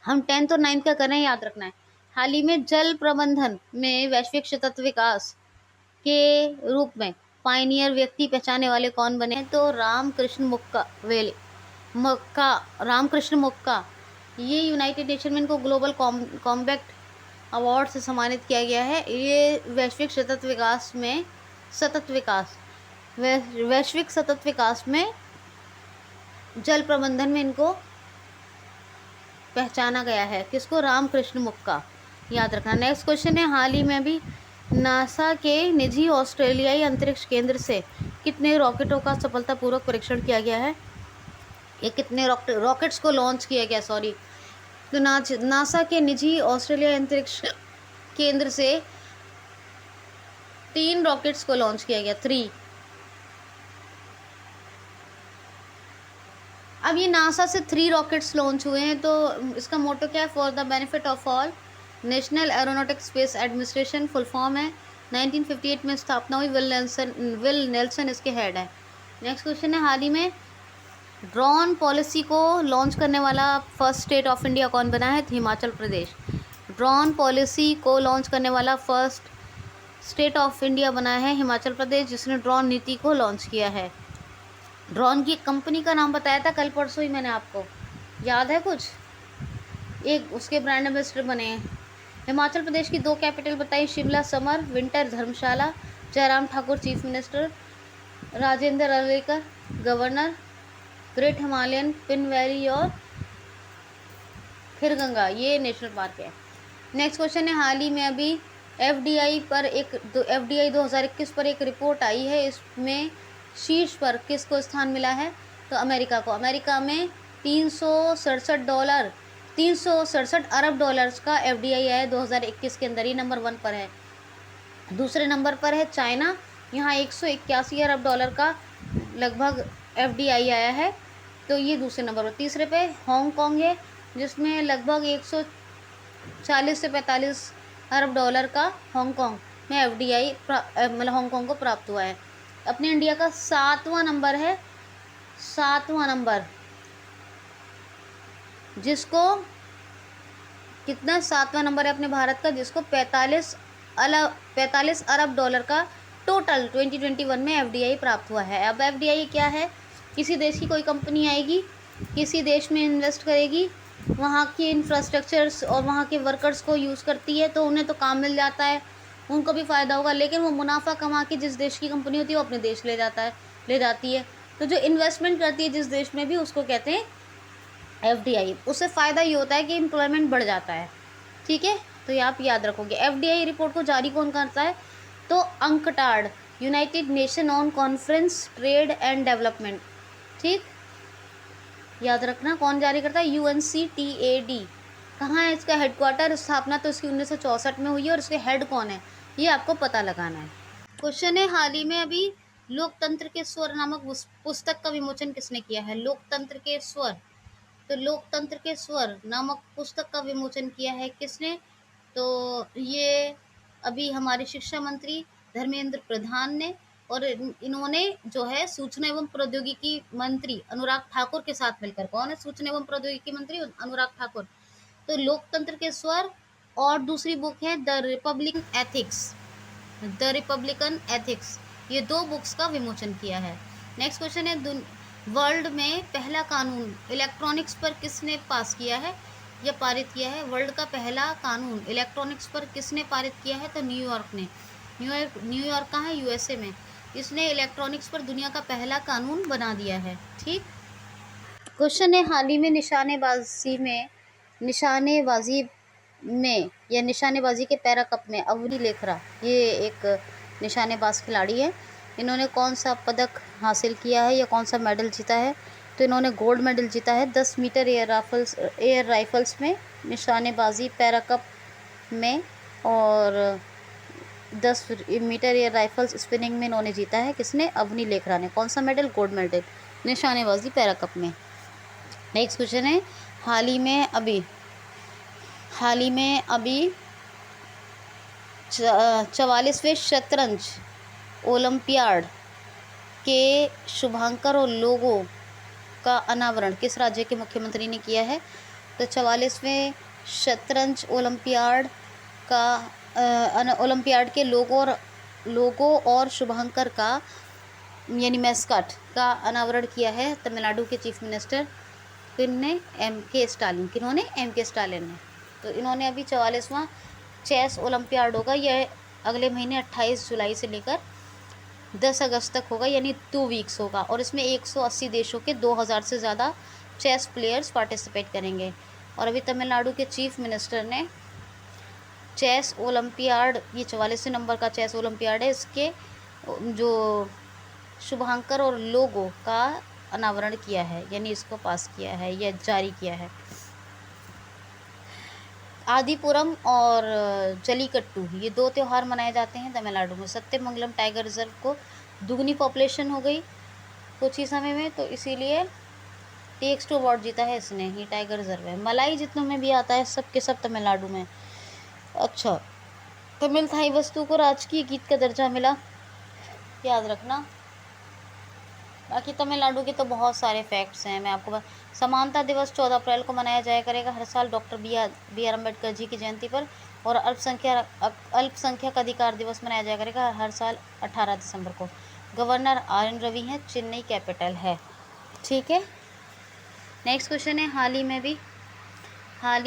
हम 10th और 9th का कर रहे हैं, याद रखना है। हाल ही में जल प्रबंधन में वैश्विक सतत विकास के रूप में पायनियर व्यक्ति पहचाने वाले कौन बने हैं? तो रामकृष्ण मुक्का। ये यूनाइटेड नेशन में इनको ग्लोबल कॉम्पैक्ट अवार्ड से सम्मानित किया गया है। ये वैश्विक सतत विकास में जल प्रबंधन में इनको पहचाना गया है। किसको? रामकृष्ण मुक्का, याद रखना। नेक्स्ट क्वेश्चन है, हाल ही में अभी नासा के निजी ऑस्ट्रेलियाई अंतरिक्ष केंद्र से कितने रॉकेटों का सफलतापूर्वक परीक्षण किया गया है? ये कितने रॉकेट्स को लॉन्च किया गया, सॉरी। तो नासा के निजी ऑस्ट्रेलियाई अंतरिक्ष केंद्र से 3 रॉकेट्स को लॉन्च किया गया, 3। अब ये नासा से 3 रॉकेट्स लॉन्च हुए हैं, तो इसका मोटो क्या है? For the benefit of all. National aeronautics space administration full form है। 1958 में स्थापना हुई। विल नेल्सन इसके हेड है। नेक्स्ट क्वेश्चन है, हाल ही में ड्रोन पॉलिसी को लॉन्च करने वाला फर्स्ट स्टेट ऑफ इंडिया कौन बना है? हिमाचल प्रदेश। ड्रोन पॉलिसी को लॉन्च करने वाला फर्स्ट स्टेट ऑफ इंडिया बना है हिमाचल प्रदेश, जिसने ड्रोन नीति को लॉन्च किया है। ड्रोन की कंपनी का नाम बताया था कल परसों ही मैंने आपको, याद है कुछ? एक उसके ब्रांड एम्बेसडर बने हैं। हिमाचल प्रदेश की 2 कैपिटल बताई, Shimla summer winter Dharamshala. Jairam Thakur chief minister, Rajendra Arlekar governor. Great Himalayan Pin valley और खिरगंगा ये नेशनल पार्क है। नेक्स्ट क्वेश्चन है, हाल ही में अभी एफडीआई 2021 पर एक रिपोर्ट आई है। इसमें शीर्ष पर किसको स्थान मिला है? तो अमेरिका को। अमेरिका में 367 अरब डॉलर्स का एफडीआई आया 2021 के अंदर, ही नंबर 1 पर है। दूसरे नंबर पर है चाइना, यहाँ 181 अरब डॉलर का लगभग एफडीआई आया है, तो ये दूसरे नंबर पर। तीसरे पे हांगकांग है, जिसमें लगभग 140 से 45 अरब डॉलर का हांगकांग में एफडीआई मतलब हांगकांग को प्राप्त हुआ है। अपने इंडिया का 7वां नंबर है, 7वां नंबर, जिसको कितना 7वां नंबर है अपने भारत का, जिसको 45 अरब डॉलर का टोटल 2021 में एफडीआई प्राप्त हुआ है। अब एफडीआई क्या है? किसी देश की कोई कंपनी आएगी, किसी देश में इन्वेस्ट करेगी, वहाँ के इंफ्रास्ट्रक्चर्स और वहाँ के वर्कर्स को यूज़ करती है, तो उन्हें तो काम मिल जाता है, उनको भी फ़ायदा होगा, लेकिन वो मुनाफा कमा के जिस देश की कंपनी होती है वो अपने देश ले जाती है। तो जो इन्वेस्टमेंट करती है जिस देश में भी, उसको कहते हैं एफडीआई। उससे फ़ायदा ये होता है कि एम्प्लॉयमेंट बढ़ जाता है। ठीक है, तो ये आप याद रखोगे। एफडीआई रिपोर्ट को जारी कौन करता है? तो UNCTAD, United nation on conference trade and development. ठीक, याद रखना कौन जारी करता है? UNCTAD। कहाँ है इसका हेडक्वार्टर? स्थापना तो इसकी 1964 में हुई है, और इसके हेड कौन है ये आपको पता लगाना है। क्वेश्चन है, हाल ही में अभी लोकतंत्र के स्वर नामक पुस्तक का विमोचन किसने किया है? लोकतंत्र के स्वर। तो लोकतंत्र के स्वर नामक पुस्तक का विमोचन किया है किसने? तो ये अभी हमारे शिक्षा मंत्री धर्मेंद्र प्रधान ने, और इन्होंने जो है सूचना एवं प्रौद्योगिकी मंत्री अनुराग ठाकुर के साथ मिलकर। कौन है सूचना एवं प्रौद्योगिकी मंत्री? अनुराग ठाकुर। तो लोकतंत्र के स्वर, और दूसरी बुक है द रिपब्लिकन एथिक्स। ये 2 बुक्स का विमोचन किया है। नेक्स्ट क्वेश्चन है, वर्ल्ड में पहला कानून इलेक्ट्रॉनिक्स पर किसने पास किया है या पारित किया है? वर्ल्ड का पहला कानून इलेक्ट्रॉनिक्स पर किसने पारित किया है? तो न्यूयॉर्क ने। न्यूयॉर्क कहाँ है? USA में। इसने इलेक्ट्रॉनिक्स पर दुनिया का पहला कानून बना दिया है। ठीक, क्वेश्चन है, हाल ही में निशानेबाजी के पैरा कप में अवनी लेखरा, ये एक निशानेबाज खिलाड़ी है, इन्होंने कौन सा पदक हासिल किया है या कौन सा मेडल जीता है? तो इन्होंने गोल्ड मेडल जीता है 10 मीटर एयर राइफल्स में, निशानेबाजी पैरा कप में, और 10 मीटर एयर राइफल्स स्पिनिंग में इन्होंने जीता है। किसने? अवनी लेखरा ने। कौन सा मेडल? गोल्ड मेडल, निशानेबाजी पैरा कप में। नेक्स्ट क्वेश्चन है, हाल ही में अभी 44वें शतरंज ओलंपियाड के शुभांकर और लोगो का अनावरण किस राज्य के मुख्यमंत्री ने किया है? तो 44वें शतरंज ओलंपियाड का ओलंपियाड के लोगो और शुभंकर का यानी मैस्कट का अनावरण किया है तमिलनाडु के चीफ मिनिस्टर किन्होंने एम के स्टालिन ने। तो इन्होंने अभी 44वां चेस ओलंपियाड होगा, यह अगले महीने 28 जुलाई से लेकर 10 अगस्त तक होगा, यानी 2 वीक्स होगा। और इसमें 180 देशों के 2000 से ज़्यादा चेस प्लेयर्स पार्टिसिपेट करेंगे। और अभी तमिलनाडु के चीफ मिनिस्टर ने चेस ओलंपियाड, ये 44वें नंबर का चेस ओलंपियाड है, इसके जो शुभांकर और लोगो का अनावरण किया है, यानी इसको पास किया है या जारी किया है। आदिपुरम और जलीकट्टू, ये 2 त्यौहार मनाए जाते हैं तमिलनाडु में। सत्यमंगलम टाइगर रिजर्व को दुगनी पॉपुलेशन हो गई कुछ ही समय में, तो इसीलिए टेक्स टू अवार्ड जीता है इसने, ये टाइगर रिजर्व है। मलाई जितनों में भी आता है, सब के सब तमिलनाडु में। अच्छा, तमिल थाई वस्तु को राजकीय गीत का दर्जा मिला, याद रखना। बाकी तमिलनाडु के तो बहुत सारे फैक्ट्स हैं, मैं आपको समानता दिवस 14 अप्रैल को मनाया जाया करेगा हर साल doctor B are Ambedkar ji की जयंती पर। और अल्पसंख्यक अधिकार दिवस मनाया जाया करेगा हर साल 18 दिसंबर को। गवर्नर आर एन रवि हैं, चेन्नई कैपिटल है। ठीक है, नेक्स्ट क्वेश्चन है, हाल ही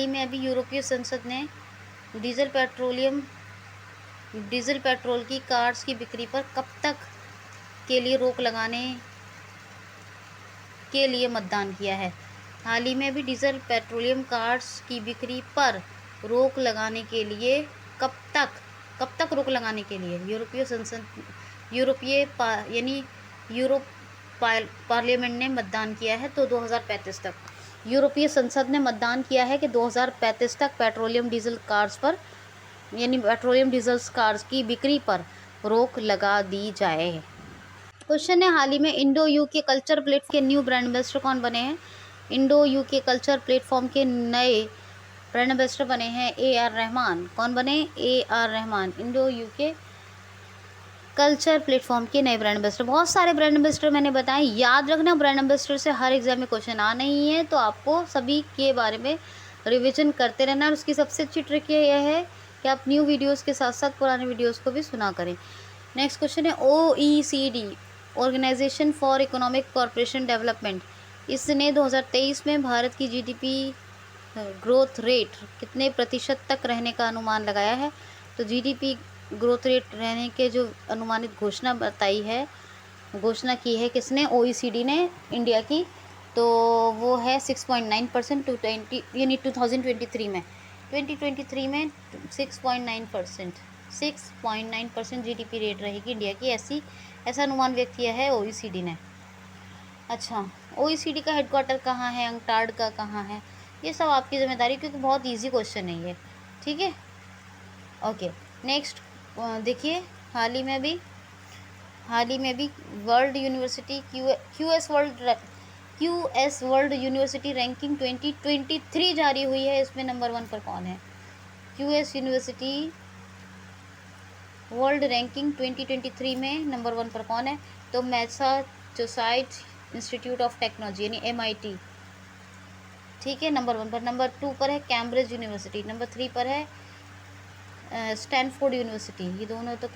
में अभी यूरोपीय संसद ने डीजल पेट्रोल की कार्स की बिक्री पर कब तक के लिए रोक लगाने के लिए मतदान किया है। हाल ही में भी डीजल पेट्रोलियम कार्स की बिक्री पर रोक लगाने के लिए कब तक रोक लगाने के लिए यूरोप पार्लियामेंट ने मतदान किया है, तो 2035 तक। यूरोपीय संसद ने मतदान किया है कि 2035 तक पेट्रोलियम डीजल कार्स की बिक्री पर रोक लगा दी जाए। क्वेश्चन है, हाल ही में इंडो यूके कल्चर प्लेटफॉर्म के न्यू ब्रांड एम्बेसडर कौन बने हैं। इंडो यूके कल्चर प्लेटफॉर्म के नए ब्रांड एम्बेसडर बने हैं AR रहमान। कौन बने? AR Rahman, Indo UK culture platform के नए ब्रांड एम्बेसडर। बहुत सारे ब्रांड एम्बेसडर मैंने बताए, याद रखना, ब्रांड एम्बेसडर से हर एग्जाम में क्वेश्चन आना ही है, तो आपको सभी के बारे में रिविजन करते रहना। और उसकी सबसे अच्छी ट्रिक यह है कि आप न्यू वीडियोज़ के साथ साथ पुराने वीडियोज़ को भी सुना करें। नेक्स्ट क्वेश्चन है, OECD organisation for economic corporation development, इसने 2023 में भारत की GDP ग्रोथ रेट कितने प्रतिशत तक रहने का अनुमान लगाया है। तो GDP ग्रोथ रेट रहने के जो अनुमानित घोषणा की है किसने? OECD ने इंडिया की, तो वो है 6.9% टू 2023 में 6.9% GDP रेट रहेगी इंडिया की, ऐसा अनुमान व्यक्त किया है OECD ने। अच्छा, OECD का हेडक्वार्टर कहाँ है, अंटार्कटिका कहाँ है, ये सब आपकी जिम्मेदारी, क्योंकि बहुत इजी क्वेश्चन है ये। ठीक है, ओके। नेक्स्ट देखिए, हाल ही में भी world university QS world university ranking 2023 जारी हुई है। इसमें नंबर 1 पर कौन है? QS यूनिवर्सिटी वर्ल्ड रैंकिंग 2023 में नंबर 1 पर कौन है? तो मैसाचुसेट्स इंस्टीट्यूट ऑफ टेक्नोलॉजी यानी MIT, ठीक है, नंबर 1 पर। नंबर 2 पर है कैम्ब्रिज यूनिवर्सिटी, नंबर 3 पर है स्टैनफोर्ड यूनिवर्सिटी। ये दोनों तो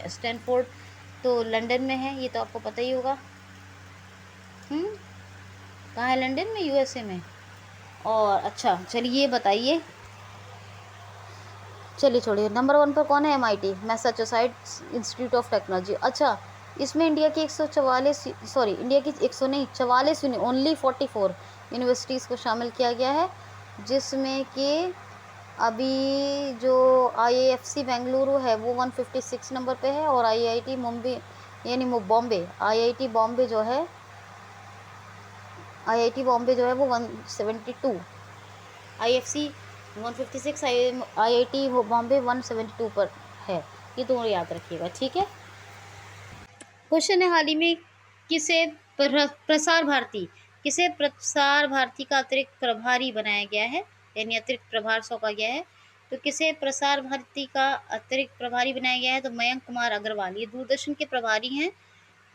स्टैनफोर्ड तो लंदन में है, ये तो आपको पता ही होगा। कहाँ है? लंदन में, USA में। और अच्छा, चलिए ये बताइए, चलिए छोड़िए, नंबर 1 पर कौन है? MIT, Massachusetts institute of technology. अच्छा, इसमें इंडिया की 144 ओनली 44 यूनिवर्सिटीज़ को शामिल किया गया है, जिसमें कि अभी जो IIFC बेंगलुरु है वो 156 नंबर पे है, और IIT मुंबई यानी बॉम्बे, IIT बॉम्बे जो है वो 172, IFC 156, IIT बॉम्बे 172 पर है। ये दोनों याद रखिएगा, ठीक है। क्वेश्चन है, हाल ही में किसे प्रसार भारती का अतिरिक्त प्रभारी बनाया गया है, यानी अतिरिक्त प्रभार सौंपा गया है। तो किसे प्रसार भारती का अतिरिक्त प्रभारी बनाया गया है? तो मयंक कुमार अग्रवाल, ये दूरदर्शन के प्रभारी हैं,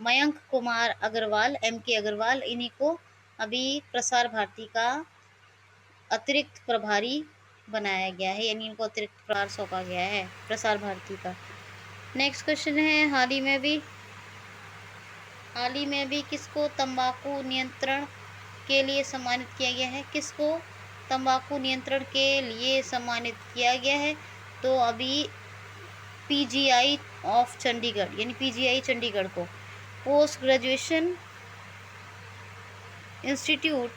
मयंक कुमार अग्रवाल, MK अग्रवाल, इन्हीं को अभी प्रसार भारती का अतिरिक्त प्रभारी बनाया गया है, यानी इनको अतिरिक्त प्रभार सौंपा गया है प्रसार भारती का। नेक्स्ट क्वेश्चन है, हाल ही में भी किसको तंबाकू नियंत्रण के लिए सम्मानित किया गया है? किसको तंबाकू नियंत्रण के लिए सम्मानित किया गया है? तो अभी पीजीआई ऑफ चंडीगढ़, यानी पीजीआई चंडीगढ़ को post graduation institute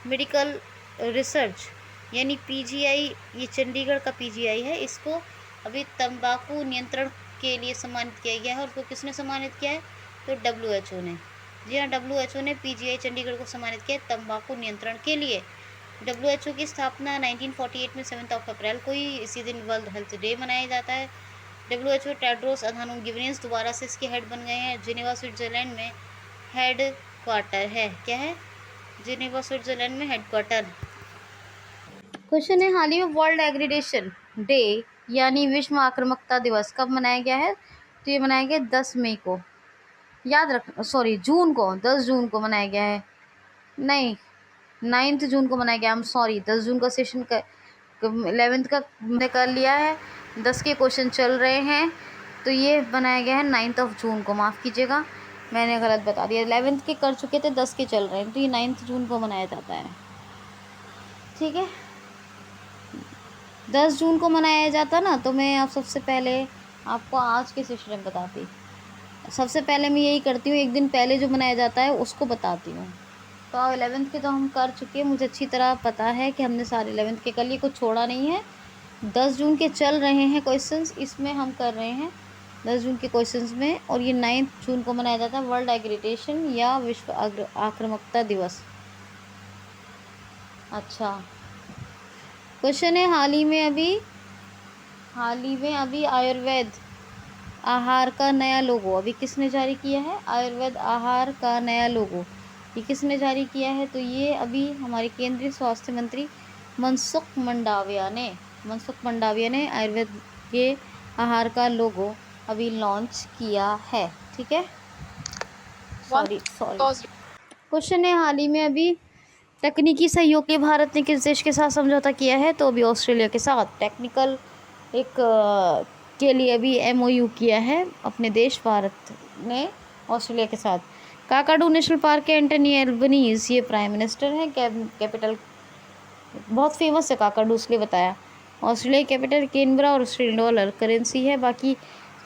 medical research, यानी पीजीआई, ये चंडीगढ़ का पीजीआई है, इसको अभी तंबाकू नियंत्रण के लिए सम्मानित किया गया है। और उसको किसने सम्मानित किया है? तो WHO ने। जी हाँ, WHO ने पीजीआई चंडीगढ़ को सम्मानित किया है तंबाकू नियंत्रण के लिए। WHO की स्थापना 1948 में 7 अप्रैल को ही, इसी दिन वर्ल्ड हेल्थ डे मनाया जाता है। WHO टेड्रोस अधानोम गिब्रेयेसस दोबारा से इसके हेड बन गए हैं। जिनेवा स्विट्जरलैंड में हेड क्वार्टर है। क्या है? जिनेवा स्विट्जरलैंड में हेडक्वार्टर। क्वेश्चन है, हाल ही में वर्ल्ड एग्रीडेशन डे यानी विश्व आक्रामकता दिवस कब मनाया गया है? तो ये मनाया गया 10 मई को, याद रख, सॉरी जून को, 10 जून को मनाया गया है, नहीं 9 जून को मनाया गया, हम सॉरी 10 जून का सेशन का 11th का हमने कर लिया है, 10 के क्वेश्चन चल रहे हैं, तो ये बनाया गया है 9 जून को, माफ़ कीजिएगा मैंने गलत बता दिया, 11th के कर चुके थे, 10 के चल रहे हैं, तो ये 9 जून को मनाया जाता है। ठीक है, 10 जून को मनाया जाता ना, तो मैं आप सबसे पहले आपको आज के सेशन में बताती। सबसे पहले मैं यही करती हूँ, एक दिन पहले जो मनाया जाता है उसको बताती हूँ। तो 11th के तो हम कर चुके हैं, मुझे अच्छी तरह पता है कि हमने सारे 11th के कर लिए, कुछ छोड़ा नहीं है। 10 जून के चल रहे हैं क्वेश्चंस, इसमें हम कर रहे हैं 10 जून के क्वेश्चंस में। और ये 9 जून को मनाया जाता है वर्ल्ड एग्रीटेशन या विश्व आक्रामकता दिवस। अच्छा, क्वेश्चन है, हाल ही में अभी आयुर्वेद आहार का नया लोगो अभी किसने जारी किया है? आयुर्वेद आहार का नया लोगो ये किसने जारी किया है? तो ये अभी हमारे केंद्रीय स्वास्थ्य मंत्री मनसुख मंडाविया ने आयुर्वेद के आहार का लोगो अभी लॉन्च किया है। ठीक है, सॉरी क्वेश्चन है, हाल ही में अभी तकनीकी सहयोग के भारत ने किस देश के साथ समझौता किया है? तो अभी ऑस्ट्रेलिया के साथ टेक्निकल के लिए अभी MOU किया है अपने देश भारत ने ऑस्ट्रेलिया के साथ। काकाडू नेशनल पार्क के एंटनी एल्बनीज ये प्राइम मिनिस्टर हैं। कैपिटल बहुत फेमस है काकाडू, इसलिए बताया। ऑस्ट्रेलिया कैपिटल कैनबरा और ऑस्ट्रेलियन डॉलर करेंसी है। बाकी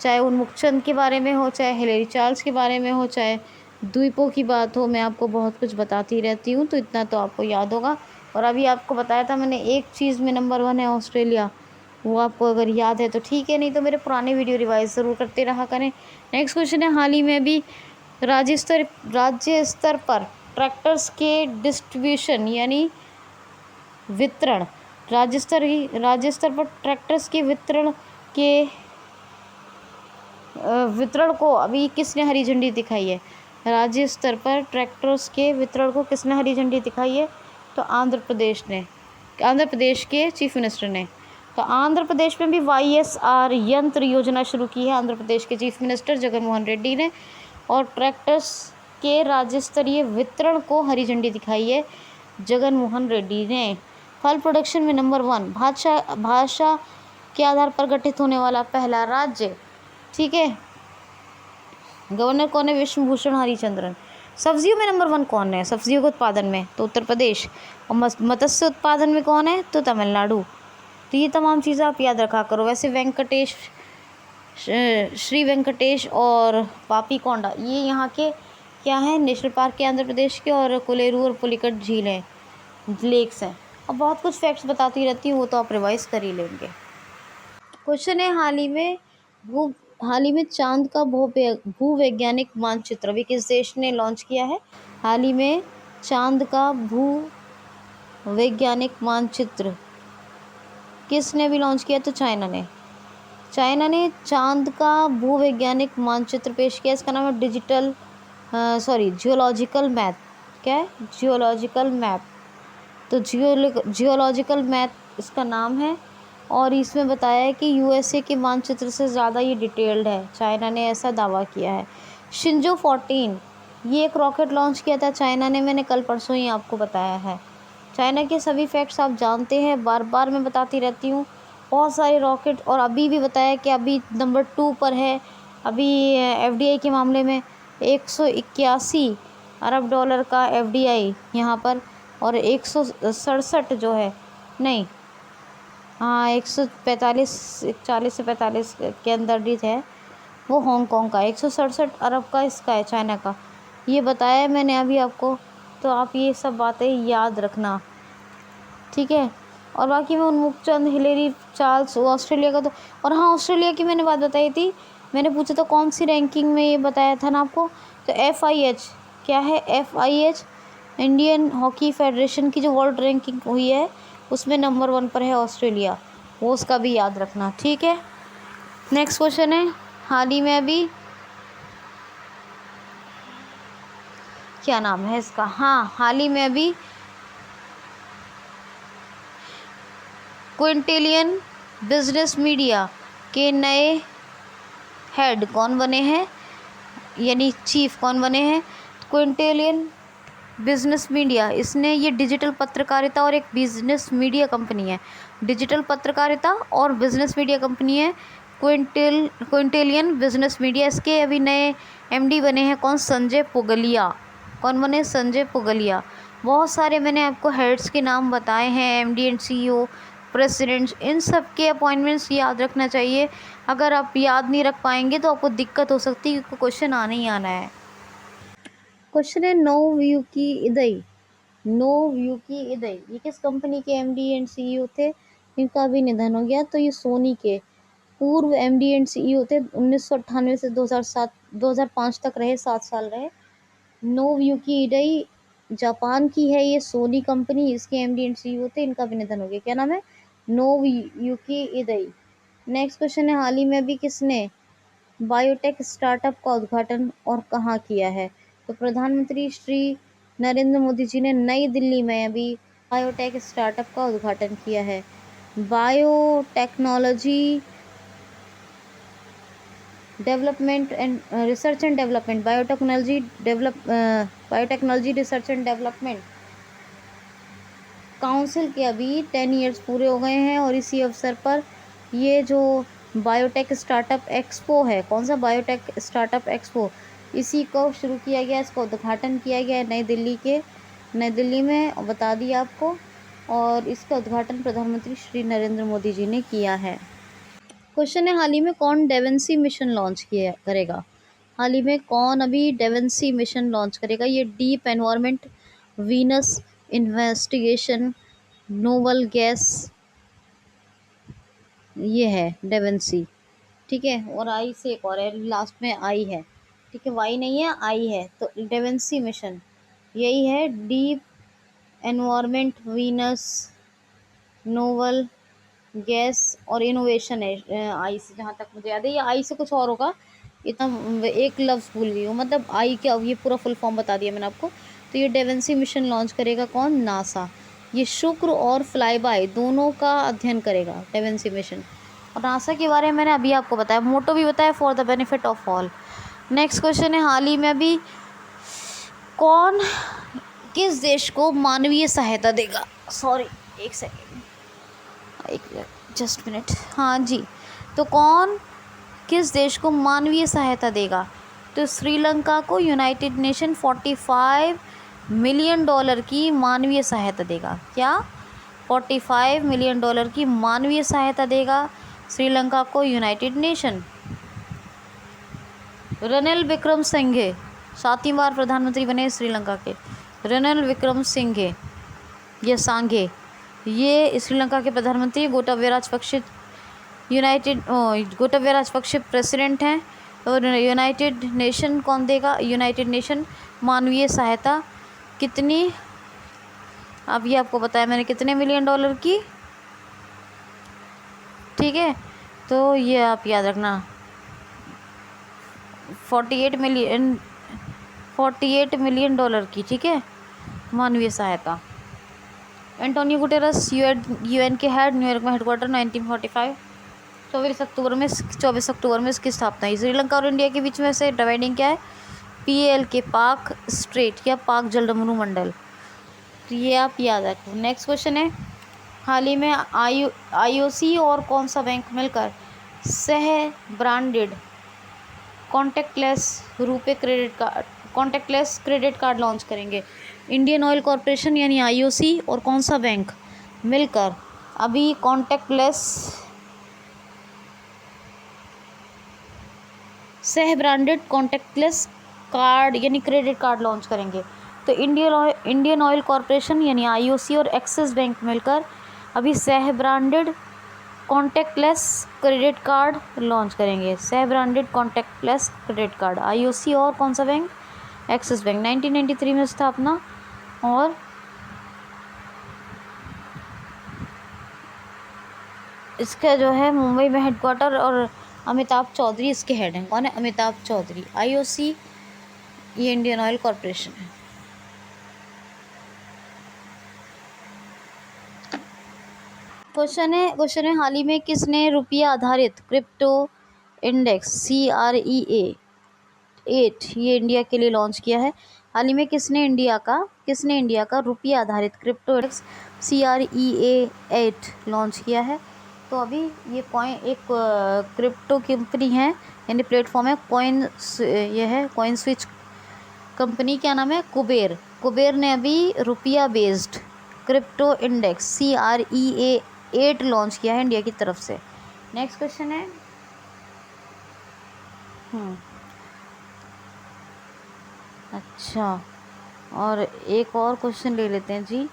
चाहे उन्मुख चंद के बारे में हो, चाहे हिलेरी चार्ल्स के बारे में हो, चाहे द्वीपों की बात हो, मैं आपको बहुत कुछ बताती रहती हूँ, तो इतना तो आपको याद होगा। और अभी आपको बताया था मैंने, एक चीज़ में नंबर 1 है ऑस्ट्रेलिया, वो आपको अगर याद है तो ठीक है, नहीं तो मेरे पुराने वीडियो रिवाइज ज़रूर करते रहा करें। नेक्स्ट क्वेश्चन है, हाल ही में भी राज्य स्तर पर ट्रैक्टर्स के डिस्ट्रीब्यूशन यानी वितरण, राज्य स्तर पर ट्रैक्टर्स के वितरण को अभी किसने हरी झंडी दिखाई है? राज्य स्तर पर ट्रैक्टर्स के वितरण को किसने हरी झंडी दिखाई है? तो आंध्र प्रदेश के चीफ मिनिस्टर ने। तो आंध्र प्रदेश में भी YSR यंत्र योजना शुरू की है आंध्र प्रदेश के चीफ मिनिस्टर जगन मोहन रेड्डी ने, और ट्रैक्टर्स के राज्य स्तरीय वितरण को हरी झंडी दिखाई है जगन मोहन रेड्डी ने। फल प्रोडक्शन में नंबर 1, भाषा के आधार पर गठित होने वाला पहला राज्य। ठीक है, गवर्नर कौन है? विष्णु भूषण हरिचंद्रन। सब्जियों में नंबर 1 कौन है? सब्जियों के उत्पादन में तो उत्तर प्रदेश, और मत्स्य उत्पादन में कौन है? तो तमिलनाडु। तो ये तमाम चीज़ें आप याद रखा करो। वैसे श्री वेंकटेश और पापीकोंडा ये यहाँ के क्या है? नेशनल पार्क के आंध्र प्रदेश के, और कोलेरू और पुलिकट झील हैं, लेक्स हैं। और बहुत कुछ फैक्ट्स बताती रहती हूँ, वो तो आप रिवाइज कर ही लेंगे। क्वेश्चन है, हाल ही में चांद का भूवैज्ञानिक मानचित्र अभी किस देश ने लॉन्च किया है? हाल ही में चांद का भूवैज्ञानिक मानचित्र किसने भी लॉन्च किया? तो चाइना ने चांद का भूवैज्ञानिक मानचित्र पेश किया। इसका नाम है जियोलॉजिकल मैप। क्या है? Geological map. तो जियोलॉजिकल मैप इसका नाम है, और इसमें बताया है कि USA के मानचित्र से ज़्यादा ये डिटेल्ड है, चाइना ने ऐसा दावा किया है। शिंजो 14 ये एक रॉकेट लॉन्च किया था चाइना ने, मैंने कल परसों ही आपको बताया है। चाइना के सभी फैक्ट्स आप जानते हैं, बार बार मैं बताती रहती हूँ। बहुत सारे रॉकेट, और अभी भी बताया कि अभी नंबर 2 पर है। अभी एफडीआई के मामले में 181 अरब डॉलर का एफडीआई यहाँ पर, और 167 जो है, नहीं हाँ 145, 40 से 45 के अंदर ही है वो हांगकांग का। 167 अरब का इसका है, चाइना का। ये बताया मैंने अभी आपको, तो आप ये सब बातें याद रखना, ठीक है। और बाकी में उन्मुक्त चंद, हिलेरी चार्ल्स, ऑस्ट्रेलिया का तो, और हाँ ऑस्ट्रेलिया की मैंने बात बताई थी, मैंने पूछा था कौन सी रैंकिंग में, ये बताया था ना आपको। तो FIH क्या है, FIH इंडियन हॉकी फेडरेशन की जो वर्ल्ड रैंकिंग हुई है उसमें नंबर 1 पर है ऑस्ट्रेलिया, वो उसका भी याद रखना, ठीक है। नेक्स्ट क्वेश्चन है, हाल ही में अभी क्या नाम है इसका, हाँ हाल ही में अभी क्विंटेलियन बिजनेस मीडिया के नए हेड कौन बने हैं, यानी चीफ कौन बने हैं। क्विंटेलियन बिजनेस मीडिया, इसने ये डिजिटल पत्रकारिता और एक बिजनेस मीडिया कंपनी है, डिजिटल पत्रकारिता और बिजनेस मीडिया कंपनी है क्विंटेलियन बिजनेस मीडिया। इसके अभी नए MD बने हैं कौन, संजय पुगलिया। कौन बने, संजय पुगलिया। बहुत सारे मैंने आपको हेड्स के नाम बताए हैं, MD एंड CEO, प्रेसिडेंट्स, इन सब के अपॉइंटमेंट्स याद रखना चाहिए। अगर आप याद नहीं रख पाएंगे तो आपको दिक्कत हो सकती है, क्योंकि क्वेश्चन आने ही आना है। क्वेश्चन है, नोबुयुकी इदई। नोबुयुकी इदई ये किस कंपनी के MD एंड CEO थे, इनका भी निधन हो गया। तो ये सोनी के पूर्व MD एंड CEO थे, 1998 से 2005 तक रहे, 7 साल रहे। नोबुयुकी इडई जापान की है ये सोनी कंपनी, इसके MD एंड CEO थे, इनका भी निधन हो गया। क्या नाम है, नोबुयुकी इडई। नेक्स्ट क्वेश्चन है, हाल ही में अभी किसने बायोटेक स्टार्टअप का उद्घाटन और कहाँ किया है। तो प्रधानमंत्री श्री नरेंद्र मोदी जी ने नई दिल्ली में अभी बायोटेक स्टार्टअप का उद्घाटन किया है। Biotechnology development and research and development, biotechnology research and development council के अभी 10 ईयर्स पूरे हो गए हैं, और इसी अवसर पर ये जो बायोटेक स्टार्टअप एक्सपो है, कौन सा, बायोटेक स्टार्टअप एक्सपो, इसी को शुरू किया गया, इसका उद्घाटन किया गया नई दिल्ली में, बता दिया आपको। और इसका उद्घाटन प्रधानमंत्री श्री नरेंद्र मोदी जी ने किया है। क्वेश्चन है, हाल ही में कौन डेवेंसी मिशन लॉन्च करेगा। हाल ही में कौन अभी डेवेंसी मिशन लॉन्च करेगा। ये deep environment, Venus investigation, novel gas, ये है डेवेंसी, ठीक है। और आई से एक और है, लास्ट में आई है, ठीक है, वाई नहीं है, आई है। तो डेवेंसी मिशन यही है, deep environment, Venus, novel gas और इनोवेशन है आई से, जहाँ तक मुझे याद है। ये आई से कुछ और होगा, इतना एक लफ्ज़ भूल गई हूँ, मतलब आई क्या, ये पूरा फुल फॉर्म बता दिया मैंने आपको। तो ये डेवेंसी मिशन लॉन्च करेगा कौन, नासा। ये शुक्र और फ्लाई बाय दोनों का अध्ययन करेगा डेवेंसी मिशन। और नासा के बारे में मैंने अभी आपको बताया, मोटो भी बताया, for the benefit of all. Next question है, हाल ही में अभी कौन किस देश को मानवीय सहायता देगा। सॉरी एक सेकेंड, जस्ट मिनट, हाँ जी। तो कौन किस देश को मानवीय सहायता देगा। तो श्रीलंका को यूनाइटेड नेशन $45 मिलियन की मानवीय सहायता देगा। क्या, $45 मिलियन की मानवीय सहायता देगा श्रीलंका को यूनाइटेड नेशन। रनिल विक्रमसिंघे 7वीं बार प्रधानमंत्री बने श्रीलंका के, रनिल विक्रमसिंघे या सांघे, ये श्रीलंका के प्रधानमंत्री। गोटाबया राजपक्षे प्रेसिडेंट हैं। और यूनाइटेड नेशन कौन देगा, यूनाइटेड नेशन मानवीय सहायता कितनी, अब ये आपको बताया मैंने, कितने $मिलियन की, ठीक है। तो ये आप याद रखना, 48 मिलियन की, ठीक है, मानवीय सहायता। एंटोनियो गुटेरस UN के हेड, न्यूयॉर्क में हेडक्वार्टर, 1945। 24 अक्टूबर में इसकी स्थापना हुई। श्रीलंका और इंडिया के बीच में से डिवाइडिंग क्या है, PAL के पाक स्ट्रेट या पाक जलमरू मंडल। ये आप याद रखो। नेक्स्ट क्वेश्चन है, हाल ही में आईओसी और कौन सा बैंक मिलकर सह branded contactless credit card launch करेंगे? इंडियन ऑयल कॉरपोरेशन यानी आईओसी और कौन सा बैंक मिलकर अभी सह ब्रांडेड कॉन्टैक्टलेस कार्ड यानी क्रेडिट कार्ड लॉन्च करेंगे? तो इंडियन ऑयल कॉरपोरेशन यानी आईओसी और एक्सिस बैंक मिलकर अभी सह branded contactless credit card launch करेंगे। सह branded contactless credit card, IOC और कौन सा बैंक? Axis bank. 1993 में स्थापना, और इसका जो है मुंबई में हेडक्वार्टर, और अमिताभ चौधरी इसके हेड हैं। कौन है? अमिताभ चौधरी। आईओसी ये इंडियन ऑयल कॉरपोरेशन है। क्वेश्चन है हाल ही में किसने रुपया आधारित क्रिप्टो इंडेक्स CREA 8 ये इंडिया के लिए लॉन्च किया है? हाल ही में किसने इंडिया का रुपया आधारित क्रिप्टो इंडेक्स CREA 8 लॉन्च किया है? तो अभी ये एक क्रिप्टो कंपनी है यानी प्लेटफॉर्म है, कॉइन स्विच कंपनी। क्या नाम है? कुबेर ने अभी रुपया based crypto index CREA 8 launch किया है इंडिया की तरफ से। नेक्स्ट क्वेश्चन है, अच्छा, और एक और क्वेश्चन ले लेते हैं जी।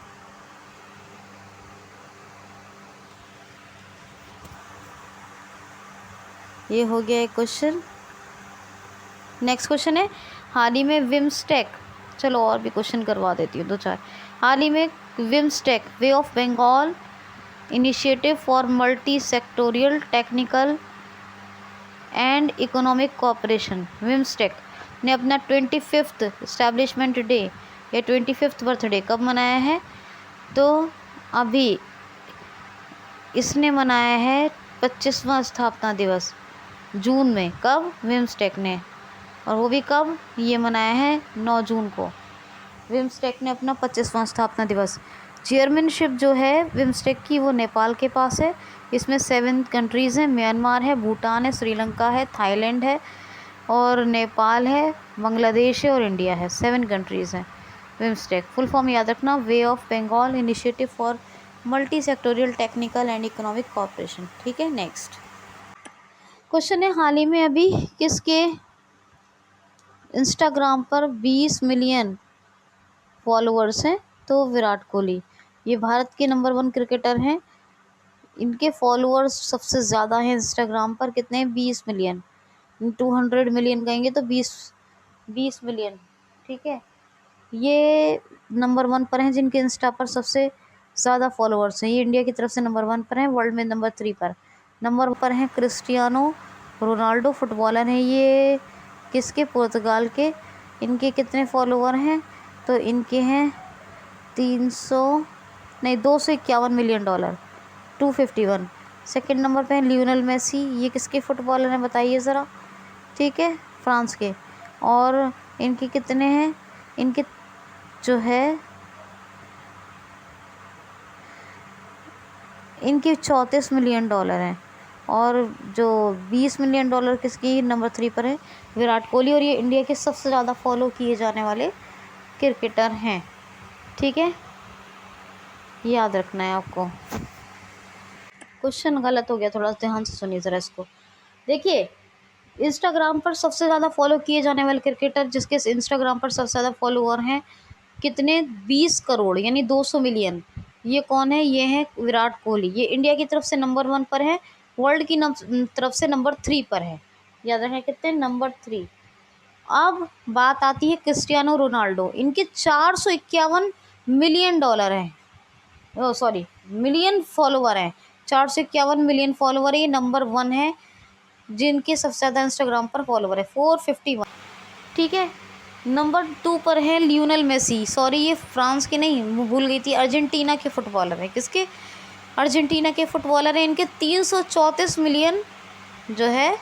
ये हो गया एक क्वेश्चन। नेक्स्ट क्वेश्चन है, हाल ही में विम्स्टेक, चलो और भी क्वेश्चन करवा देती हूँ 2-4। हाल ही में BIMSTEC bay of Bengal initiative for multi sectoral technical and economic cooperation, BIMSTEC ने अपना 25th इस्टेब्लिशमेंट डे या 25th बर्थडे कब मनाया है? तो अभी इसने मनाया है 25वां स्थापना दिवस जून में। कब? विम्स्टेक ने। और वो भी कब? ये मनाया है 9 जून को। विम्स्टेक ने अपना 25वां स्थापना दिवस। चेयरमैनशिप जो है विम्स्टेक की वो नेपाल के पास है। इसमें 7 कंट्रीज़ हैं, म्यांमार है, भूटान है, श्रीलंका है, थाईलैंड है और नेपाल है, बांग्लादेश है और इंडिया है। 7 कंट्रीज़ हैं विम्स्टेक। फुल फॉर्म याद रखना, bay of Bengal initiative for multi sectoral technical and economic cooperation. ठीक है। नेक्स्ट क्वेश्चन है, हाल ही में अभी किसके इंस्टाग्राम पर 20 मिलियन फॉलोअर्स हैं? तो विराट कोहली। ये भारत के नंबर 1 क्रिकेटर हैं। इनके फॉलोअर्स सबसे ज़्यादा हैं इंस्टाग्राम पर। कितने? 20 मिलियन। 200 मिलियन कहेंगे तो 20 मिलियन। ठीक है। ये नंबर 1 पर हैं जिनके इंस्टा पर सबसे ज़्यादा फॉलोअर्स हैं। ये इंडिया की तरफ से नंबर 1 पर हैं। वर्ल्ड में नंबर 3 पर। नंबर पर हैं क्रिस्टियानो रोनाल्डो, फुटबॉलर हैं ये। किसके? पुर्तगाल के। इनके कितने फॉलोअर हैं? तो इनके हैं 251 मिलियन डॉलर, 251। सेकंड नंबर पे हैं लियोनेल मेसी। ये किसके फुटबॉलर हैं बताइए ज़रा? ठीक है, फ्रांस के। और इनके कितने हैं? इनके जो है इनके 34 मिलियन डॉलर हैं। और जो 20 मिलियन डॉलर किसकी नंबर 3 पर है? विराट कोहली। और ये इंडिया के सबसे ज़्यादा फॉलो किए जाने वाले क्रिकेटर हैं। ठीक है, याद रखना है आपको। क्वेश्चन गलत हो गया, थोड़ा ध्यान से सुनिए ज़रा इसको। देखिए, इंस्टाग्राम पर सबसे ज़्यादा फॉलो किए जाने वाले क्रिकेटर जिसके इंस्टाग्राम पर सबसे ज़्यादा फॉलोअर हैं कितने? 20 करोड़ यानी 200 मिलियन। ये कौन है? ये है विराट कोहली। ये इंडिया की तरफ से नंबर 1 पर है, वर्ल्ड की तरफ से नंबर 3 पर है। याद रखें कितने? नंबर 3। अब बात आती है क्रिस्टियानो रोनाल्डो। इनके 451 मिलियन डॉलर हैं, मिलियन फॉलोवर हैं। 451 मिलियन फॉलोवर है। ये नंबर 1 है जिनके सबसे ज़्यादा इंस्टाग्राम पर फॉलोवर है, 451। ठीक है। नंबर 2 पर है लियोनेल मेसी। सॉरी, ये फ्रांस के नहीं, भूल गई थी, अर्जेंटीना के फुटबॉलर हैं। किसके? अर्जेंटीना के फुटबॉलर हैं। इनके 334 मिलियन जो है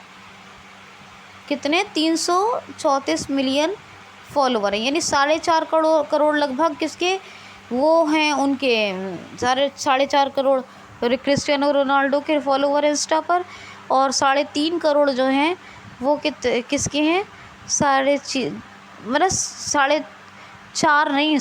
कितने? 334 मिलियन फॉलोवर हैं, यानी 4.5 करोड़ लगभग। किसके? वो हैं उनके 4.5 करोड़ क्रिस्टियानो रोनाल्डो के फॉलोवर इंस्टा पर, और 3.5 करोड़ जो हैं वो किसके हैं, मतलब 4.5 नहीं,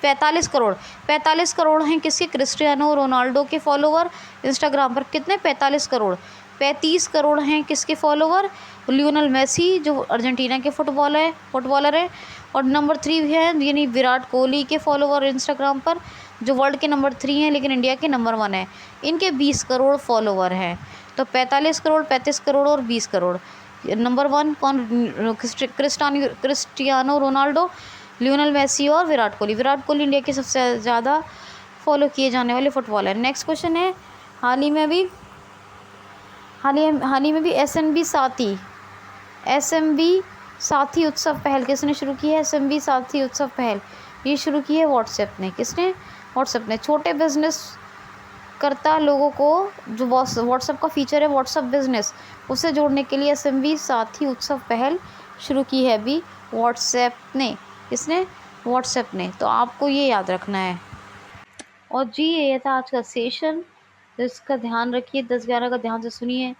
45 करोड़, 45 करोड़ हैं किसके, क्रिस्टियानो रोनाल्डो के फॉलोवर इंस्टाग्राम पर। कितने, 45 करोड़। 35 करोड़ हैं किसके फॉलोवर, लियोनल मेसी जो अर्जेंटीना के फुटबॉलर है। और नंबर 3 है यानी विराट कोहली के फॉलोवर इंस्टाग्राम पर, जो वर्ल्ड के नंबर 3 हैं लेकिन इंडिया के नंबर 1 है। इनके 20 करोड़ फॉलोवर हैं। तो 45 करोड़, 35 करोड़ और 20 करोड़। नंबर 1 कौन, क्रिस्टियानो रोनाल्डो, लियोनल मेसी और विराट कोहली। विराट कोहली इंडिया के सबसे ज़्यादा फॉलो किए जाने वाले फुटबॉलर। नेक्स्ट क्वेश्चन है, हाल ही में भी एसएमबी साथी उत्सव पहल किसने शुरू की है। एसएमबी साथी उत्सव पहल ये शुरू की है व्हाट्सएप ने। किसने, व्हाट्सएप ने। छोटे बिजनेस करता लोगों को जो व्हाट्सएप का फीचर है व्हाट्सएप बिजनेस, उसे जोड़ने के लिए एसएमबी साथी उत्सव पहल शुरू की है अभी व्हाट्सएप ने। किसने, व्हाट्सएप ने। तो आपको ये याद रखना है। और जी ये था आज का सेशन, तो इसका ध्यान रखिए, 10-11 का ध्यान से सुनिए,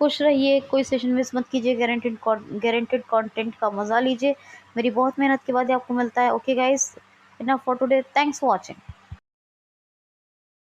खुश रहिए, कोई सेशन मिस मत कीजिए, गारंटेड कंटेंट का मज़ा लीजिए। मेरी बहुत मेहनत के बाद ही आपको मिलता है। Okay guys, enough for today, thanks for watching.